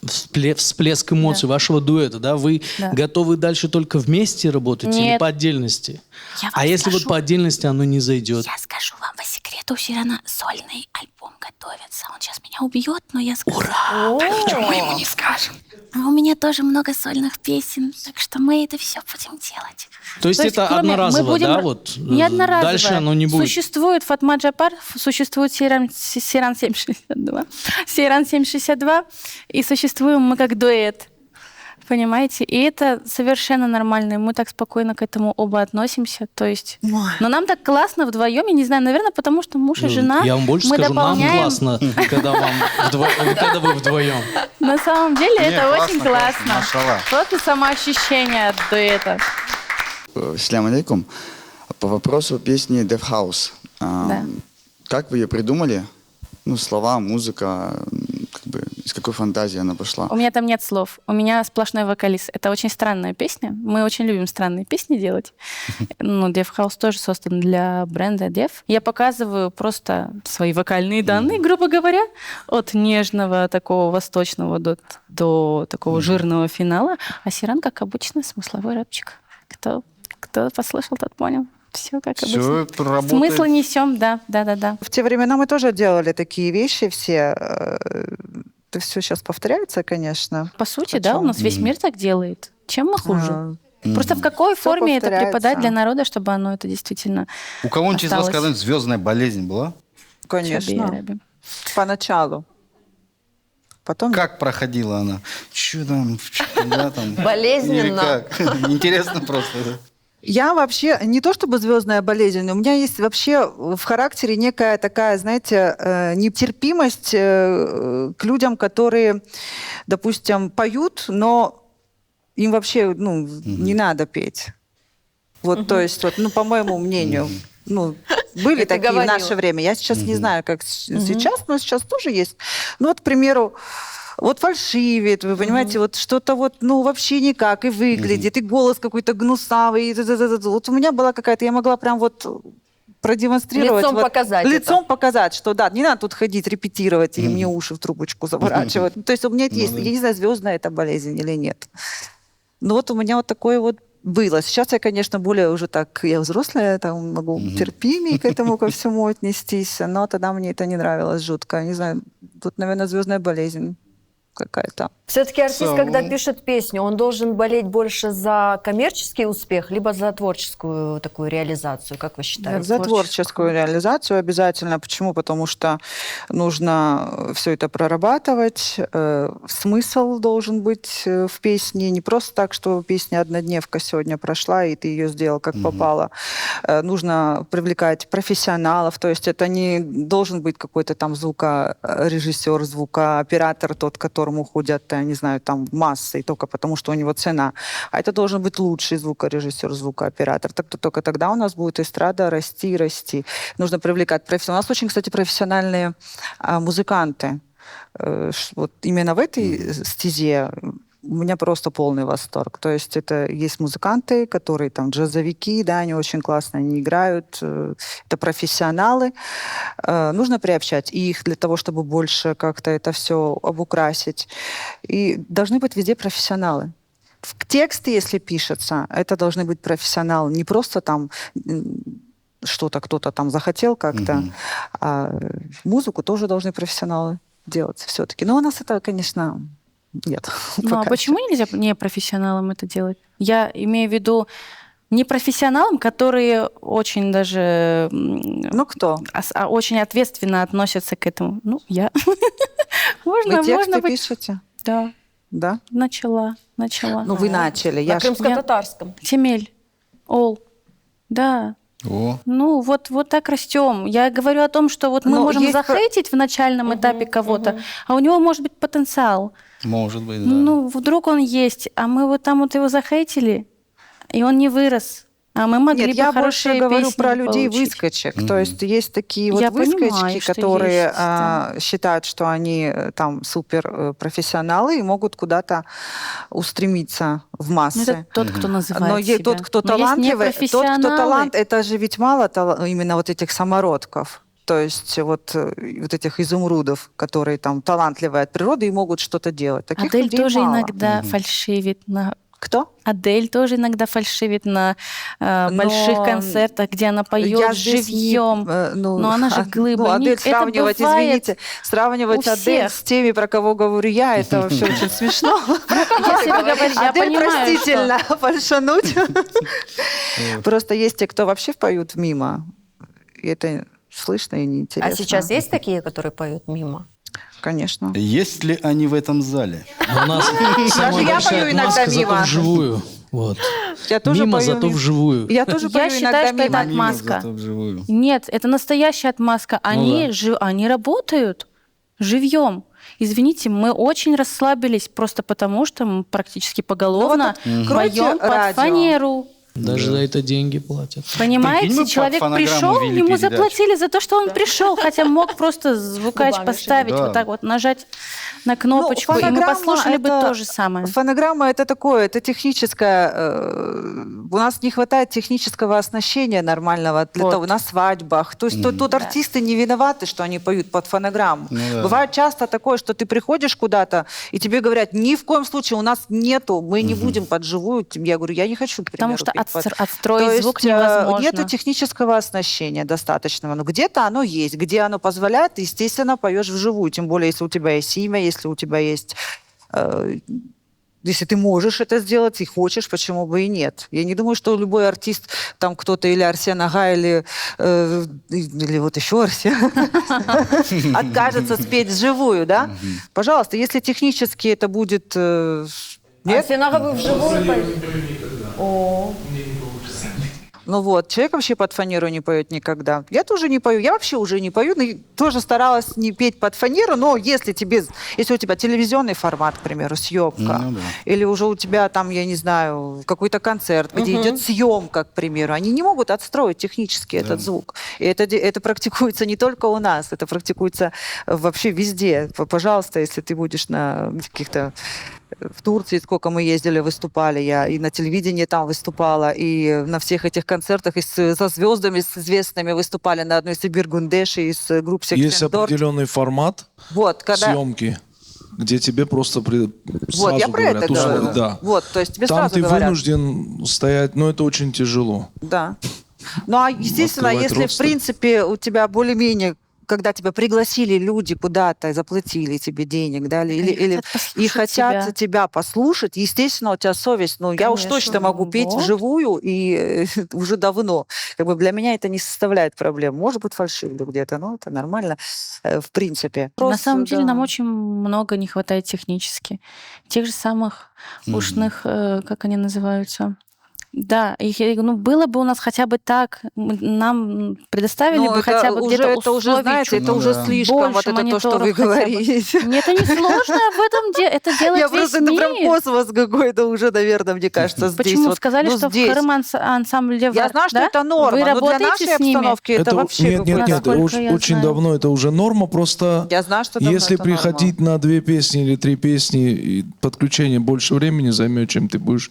всплеск эмоций вашего дуэта, да, вы Да. готовы дальше только вместе работать или Нет. по отдельности? Я вам А если вот скажу. по отдельности оно не зайдет? Я скажу вам по секрету, у Сейрана сольный альбом готовится. Он сейчас меня убьет, но я скажу. Ура! Почему мы ему не скажем? А у меня тоже много сольных песен, так что мы это все будем делать. То есть это одноразово, мы будем... да? Вот, Не одноразово. дальше оно не будет. Существует Фатма Джапар, существует Сейран 762, Сейран 762, и существуем мы как дуэт. Понимаете? И это совершенно нормально. И мы так спокойно к этому оба относимся. То есть... Но нам так классно вдвоем, я не знаю, наверное, потому что муж и жена. Я вам больше мы скажу, нам дополняем. классно, когда вы вдвоем. На самом деле Не, это классно, очень классно, классно. машаллах. Просто самоощущение от дуэта. Ассаляму алейкум. По вопросу песни Dev House. Да. Как вы ее придумали? Слова, музыка, как бы из какой фантазии она пошла? У меня там нет слов. У меня сплошной вокалист. Это очень странная песня. Мы очень любим странные песни делать. Dev House тоже создан для бренда Dev. Я показываю просто свои вокальные данные, грубо говоря, от нежного такого восточного до такого жирного финала. А Сейран, как обычно, смысловой рэпчик. Кто послушал, тот понял. Все как Всё обычно. работает. Смысл несем, да. В те времена мы тоже делали такие вещи все. Это все сейчас повторяется, конечно. По сути, да, у нас весь мир так делает. Чем мы хуже? Просто в какой Всё форме это повторяется. преподать для народа, чтобы оно это действительно У кого-нибудь из вас осталось? когда-нибудь звездная болезнь была? Конечно. Шаби-раби. Поначалу. Потом... Как проходила она? Че там? Да, там? Болезненно. Или как? Интересно просто. Я вообще, не то чтобы звездная болезнь, у меня есть вообще в характере некая такая, знаете, нетерпимость к людям, которые, допустим, поют, но им вообще, не надо петь. Вот, то есть, по моему мнению, были Это такие в говорил. наше время. Я сейчас не знаю, как сейчас, но сейчас тоже есть. К примеру, фальшивит, вы понимаете, что-то вообще никак, и выглядит, и голос какой-то гнусавый. Вот у меня была какая-то, я могла прям продемонстрировать. Лицом показать Лицом показать, что да, не надо тут ходить, репетировать, или мне уши в трубочку заворачивать. То есть у меня есть, я не знаю, звездная это болезнь или нет. Но у меня такое было. Сейчас я, конечно, более уже так, я взрослая, там могу терпимее к этому ко всему отнестись, но тогда мне это не нравилось жутко. Не знаю, тут, наверное, звездная болезнь какая-то. Все-таки артист, когда пишет песню, он должен болеть больше за коммерческий успех, либо за творческую такую реализацию, как вы считаете? За творческую реализацию обязательно. Почему? Потому что нужно все это прорабатывать. Смысл должен быть в песне. Не просто так, что песня однодневка сегодня прошла, и ты ее сделал как попало. Нужно привлекать профессионалов. То есть это не должен быть какой-то там звукорежиссер, звукооператор, тот, которому которым уходят, я не знаю, там массы, только потому что у него цена. А это должен быть лучший звукорежиссер, звукооператор. Так, только тогда у нас будет эстрада расти и расти. Нужно привлекать профессионалов. У нас очень, кстати, профессиональные музыканты. Вот именно в этой стезе у меня просто полный восторг. То есть это есть музыканты, которые там джазовики, да, они очень классно, они играют. Это профессионалы. Нужно приобщать их для того, чтобы больше как-то это все обукрасить. И должны быть везде профессионалы. В тексты, если пишется, это должны быть профессионалы. Не просто там что-то кто-то там захотел как-то, а музыку тоже должны профессионалы делать все-таки. Но у нас это, конечно, нет. Ну а почему нельзя не профессионалам это делать? Я имею в виду не профессионалам, которые очень даже... Ну кто? Очень ответственно относятся к этому. Ну, я. Вы тексты пишете? Да. Да? Начала. Ну, вы начали. На крымско-татарском. Темель. Ол. Да. О. Ну, вот так растем. Я говорю о том, что вот мы можем захейтить в начальном этапе кого-то, а у него может быть потенциал. Может быть, да. Ну, вдруг он есть, а мы вот там вот его захейтили, и он не вырос. А мы могли Нет, бы я больше хорошие говорю песни про людей получить. выскочек. То есть есть такие вот Я выскочки, понимаю, что которые есть, да. считают, что они там супер профессионалы и могут куда-то устремиться в массы. Ну, это тот, кто называет Но себя. тот, кто Но есть талантливый, тот, кто непрофессионалы. талант, это же ведь мало именно вот этих самородков. То есть вот этих изумрудов, которые там талантливые от природы и могут что-то делать. Таких Адель людей тоже мало. иногда фальшивит на... Кто? Адель тоже иногда фальшивит на больших концертах, где она поет живьем. Но она же глыба. Ну, Адель Это сравнивать, бывает извините, сравнивать у Адель всех. с теми, про кого говорю я, это вообще очень смешно. Если вы говорите, я Адель понимаю, простительно фальшануть. Просто есть те, кто вообще поют мимо. И это слышно и неинтересно. А сейчас есть такие, которые поют мимо? Конечно. Есть ли они в этом зале? У нас Даже самая я большая пою иногда отмазка, зато мимо. вживую. Вот. Я тоже Мимо, пою зато мимо. вживую. Я тоже Я пою считаю, иногда что это мимо. отмазка. Зато вживую. Нет, это настоящая отмазка. Они, они работают живьем. Извините, мы очень расслабились просто потому, что мы практически поголовно поем под фанеру. Даже за это деньги платят. Понимаете, Прикинь, мы под человек фонограмму пришел, вели ему передачу. заплатили за то, что он пришел, хотя мог просто звукач Губами поставить, шевелить. вот так вот нажать на кнопочку, и мы фонограмма послушали бы это- то же самое. Фонограмма это такое, это техническое. У нас не хватает технического оснащения нормального для Вот. того на свадьбах. То есть тут артисты не виноваты, что они поют под фонограмму. Ну да. Бывает часто такое, что ты приходишь куда-то и тебе говорят: ни в коем случае у нас нету, мы не будем под живую. Я говорю: я не хочу, к Потому примеру, что петь под- отстроить То есть, звук невозможно. нету технического оснащения достаточного. Но где-то оно есть, где оно позволяет, ты, естественно, поешь вживую. Тем более, если у тебя есть имя, если у тебя есть... Если ты можешь это сделать и хочешь, почему бы и нет? Я не думаю, что любой артист, там кто-то или Арсен Ага, или вот еще Арсен, откажется спеть вживую, да? Пожалуйста, если технически это будет... Нет? Арсен Ага, вы вживую поете? О. Ну вот, человек вообще под фанеру не поет никогда. Я тоже не пою, я вообще уже не пою, но и тоже старалась не петь под фанеру, но если у тебя телевизионный формат, к примеру, съемка, Ну да. или уже у тебя там, я не знаю, какой-то концерт, где идет съемка, к примеру, они не могут отстроить технически этот звук. И это практикуется не только у нас, это практикуется вообще везде. Пожалуйста, если ты будешь на каких-то... В Турции, сколько мы ездили, выступали, я и на телевидении там выступала, и на всех этих концертах и со звездами, с известными выступали на одной Сибир Гундеши из группы Есть Сексендорф. определенный формат Вот, когда... съемки, где тебе просто Вот, сразу я про говорят, это говорю. да. Вот, то есть тебе Там сразу ты говорят. вынужден стоять, но это очень тяжело. Да. Ну, а естественно, Открывать если, рот, в принципе, у тебя более-менее, когда тебя пригласили люди куда-то, заплатили тебе денег, да, и хотят тебя послушать, естественно, у тебя совесть, ну, я уж Конечно, точно могу петь вот. вживую, и уже давно. Как бы для меня это не составляет проблем. Может быть, фальшивлю где-то, но это нормально, в принципе. На Просто, самом деле да. нам очень много не хватает технически. Тех же самых ушных, как они называются, Да, ну, было бы у нас хотя бы так, нам предоставили Ну, бы это хотя бы уже- где-то это уже, условий знаете, чуть это уже больше слишком, вот это то, что вы мониторов хотя бы. говорите. Нет, это не сложно, в этом это делает Я весь просто, это прям мир. космос какой-то уже, наверное, мне кажется, здесь. Почему? вот. Сказали, Ну, что здесь. в хором-ансамбле Я знаю, что да? это норма, Вы но для работаете нашей с ними? обстановки это вообще Нет, нет, нет, Насколько очень, я очень знаю. давно это уже норма, просто Я знаю, что давно если это норма. приходить на 2 песни или 3 песни, и подключение больше времени займет, чем ты будешь.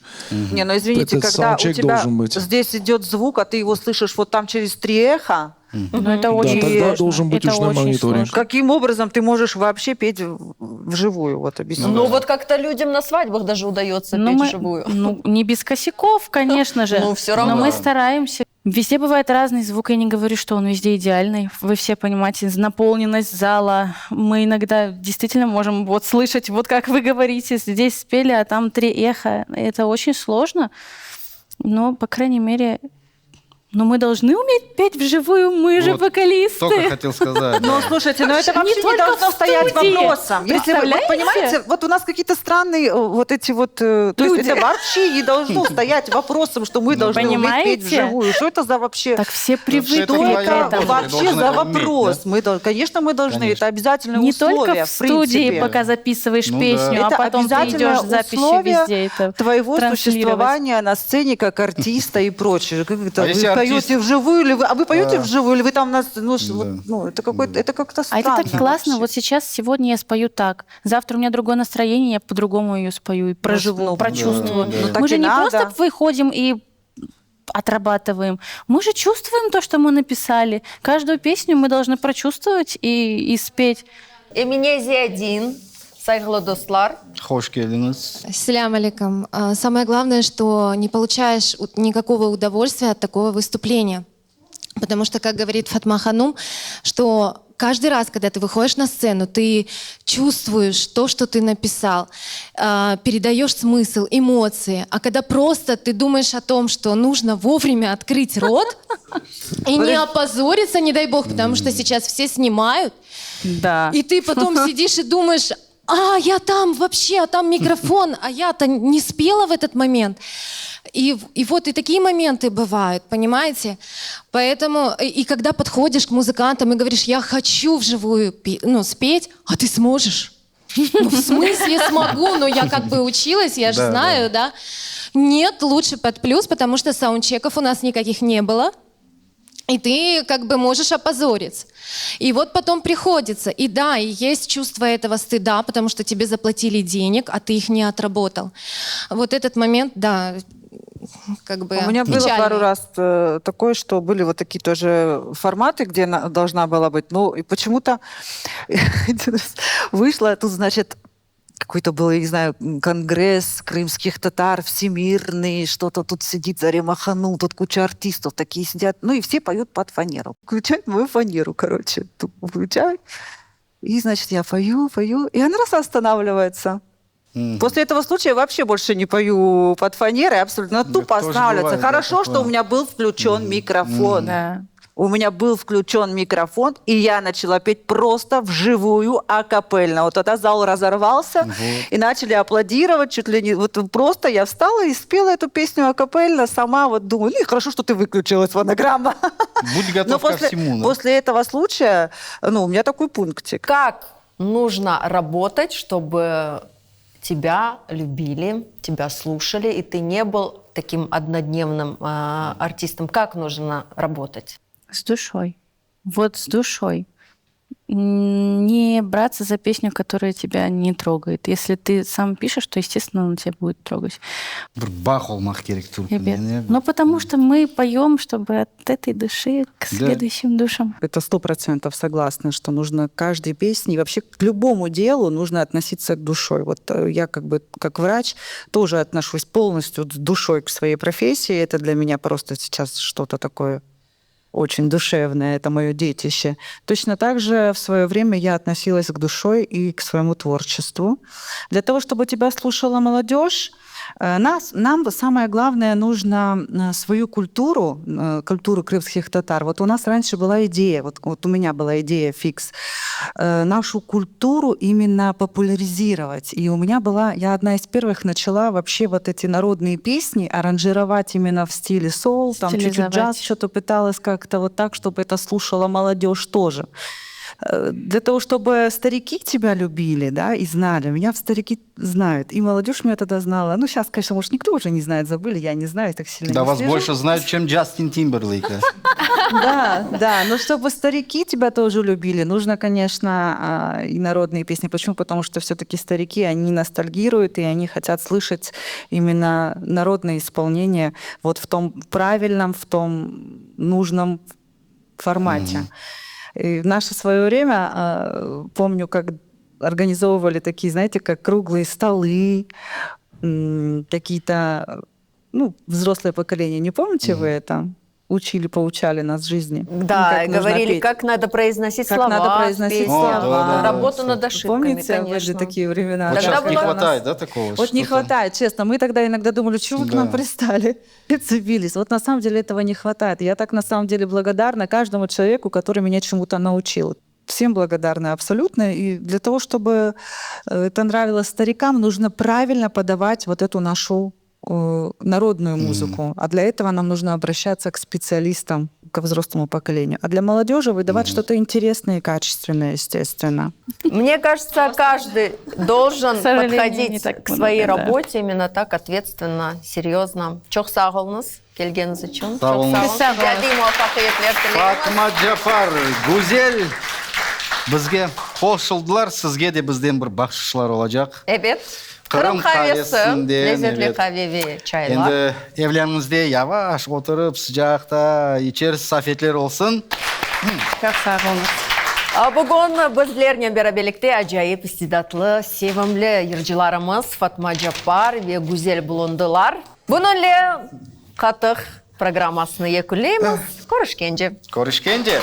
Не, ну извините, Этот когда у саундчек тебя должен быть. здесь идет звук, а ты его слышишь вот там через 3 эха, Ну, это Да, очень тогда сложно. должен быть Это ушной очень мониторинг. сложно. каким образом ты можешь вообще петь вживую? Вот объясни. Ну вот как-то людям на свадьбах даже удается Ну, петь мы, вживую. ну, не без косяков, конечно же. Ну, всё равно. Но мы стараемся. Везде бывает разный звук. Я не говорю, что он везде идеальный. Вы все понимаете, наполненность зала. Мы иногда действительно можем вот слышать, вот как вы говорите, здесь спели, а там 3 эха. Это очень сложно. Но, по крайней мере, но мы должны уметь петь вживую. Мы же Вот вокалисты. Только хотел сказать. Ну, слушайте, но это вообще не только должно в стоять студии. вопросом. Если вы, вот Представляете? понимаете, вот у нас какие-то странные вот эти вот... То есть Люди. это вообще не должно стоять вопросом, что мы должны уметь петь понимаете? вживую. Что это за вообще... Так все привыкли это к твоя Это работа, этому. ты вообще должна за это уметь, вопрос. да? Мы, конечно, мы должны. Конечно. Это обязательное Не условие, только в студии, принципе. пока записываешь Ну песню, да. а Это потом ты обязательное идешь записи условие везде. Это твоего транслировать. существования на сцене как артиста и прочее. Как это, А вы если артист- поете вживую, или вы, а вы поете Да. вживую, или вы там нас, ну, Да. вот, ну, это какой-то, это как-то А странно. это так классно. вообще. Вот сейчас, сегодня я спою так. Завтра у меня другое настроение, я по-другому ее спою и проживу, ну, прочувствую. да, да. Ну, так Мы и же не надо. просто выходим и отрабатываем. Мы же чувствуем то, что мы написали. Каждую песню мы должны прочувствовать и спеть. Эмине Зиадин, Сайгло Достлар. Хош келдиңиз. Ассаляму алейкум. Самое главное, что не получаешь никакого удовольствия от такого выступления. Потому что, как говорит Фатма Ханум, что каждый раз, когда ты выходишь на сцену, ты чувствуешь то, что ты написал, передаешь смысл, эмоции. А когда просто ты думаешь о том, что нужно вовремя открыть рот и не опозориться, не дай бог, потому что сейчас все снимают, Да. и ты потом сидишь и думаешь, я там вообще, а там микрофон, а я-то не спела в этот момент. И вот и такие моменты бывают, понимаете? Поэтому, и когда подходишь к музыкантам и говоришь, я хочу вживую спеть, а ты сможешь? Ну, в смысле смогу? Но я как бы училась, я же Да, знаю, да? Нет, лучше под плюс, потому что саундчеков у нас никаких не было. И ты как бы можешь опозориться. И вот потом приходится. И да, и есть чувство этого стыда, потому что тебе заплатили денег, а ты их не отработал. Вот этот момент, да, как бы У меня было печальный. пару раз такое, что были вот такие тоже форматы, где должна была быть. Ну, и почему-то вышла, тут, значит, какой-то был, я не знаю, конгресс крымских татар, всемирный, что-то тут сидит Зарема Ханум, тут куча артистов такие сидят. Ну и все поют под фанеру. Включают мою фанеру, короче. Тут включают. И, значит, я пою, и она раз останавливается. После этого случая я вообще больше не пою под фанерой, абсолютно тупо тоже останавливается. бывает, да, Хорошо, что такое. у меня был включен микрофон. Да. У меня был включен микрофон, и я начала петь просто вживую, акапельно. Вот тогда зал разорвался, и начали аплодировать чуть ли не... Вот просто я встала и спела эту песню акапельно сама. Вот думаю, ну и хорошо, что ты выключилась, фонограмма. Будь готов Но ко всему. да. после этого случая, у меня такой пунктик. Как нужно работать, чтобы тебя любили, тебя слушали, и ты не был таким однодневным артистом? Как нужно работать? С душой. Вот с душой. Не браться за песню, которая тебя не трогает. Если ты сам пишешь, то, естественно, она тебя будет трогать. Бір бақ олмақ керек түркіне, Ребят, не? ну, потому что мы поем, чтобы от этой души к Да. следующим душам. Это 100% согласна, что нужно к каждой песне, и вообще к любому делу нужно относиться к душой. Вот я как бы как врач тоже отношусь полностью с душой к своей профессии. Это для меня просто сейчас что-то такое очень душевное, это мое детище. Точно так же в свое время я относилась к душой и к своему творчеству. Для того, чтобы тебя слушала молодежь, Нам самое главное нужно свою культуру, культуру крымских татар. Вот у нас раньше была идея, вот у меня была идея фикс, нашу культуру именно популяризировать. И у меня была, я одна из первых начала вообще вот эти народные песни аранжировать именно в стиле соул, там чуть-чуть джаз, что-то пыталась как-то вот так, чтобы это слушала молодежь тоже. Для того, чтобы старики тебя любили, да, и знали. Меня старики знают, и молодежь меня тогда знала. Ну, сейчас, конечно, может, никто уже не знает, забыли, я не знаю, так сильно Да, не вас слежу. больше знают, чем Джастин Тимберлейк. Да, но чтобы старики тебя тоже любили, нужно, конечно, и народные песни. Почему? Потому что все-таки старики, они ностальгируют, и они хотят слышать именно народное исполнение вот в том правильном, в том нужном формате. И в наше свое время, помню, как организовывали такие, знаете, как круглые столы, какие-то, ну, взрослое поколение. Не помните вы это? Поучали нас в жизни. Да, как нужно говорили, петь. как надо произносить Как слова. надо произносить в слова. песнях, Да. работу над ошибками, Помните, конечно. были такие времена? Вот Тогда сейчас не было- хватает, да, такого? Вот не Что-то? хватает, честно. Мы тогда иногда думали, чего вы к нам Да. пристали, прицепились. Вот на самом деле этого не хватает. Я так на самом деле благодарна каждому человеку, который меня чему-то научил. Всем благодарна абсолютно. И для того, чтобы это нравилось старикам, нужно правильно подавать вот эту нашу народную музыку. А для этого нам нужно обращаться к специалистам, ко взрослому поколению. А для молодежи выдавать что-то интересное и качественное, естественно. Мне кажется, каждый должен К сожалению, не подходить так к своей много, да. работе именно так ответственно, серьезно. Çok sağ olunuz gelgeniz için. Sağ olun. Çok sağ olun. Geldiği muvaffakiyetler dileyim. Фатма Джафар, Гузель, бізге қосылдылар, сізге де бізден бір бақшышылар olacak. Evet. Kırım Kırım kahvesi, kahvesinden, lezzetli evet. kahve ve çaylar. Енді evlerinizde yavaş oturup sıcakta içeriz safetler olsun. Çok sağ olun. Бүгін біздермен бірабелікте ажайып истидатлы, sevimli yırcılarımız Fatma Джапар ve Güzel Blondılar. Bununla Қатық программасını yakınlayımız. Көрішкенде. Көрішкенде.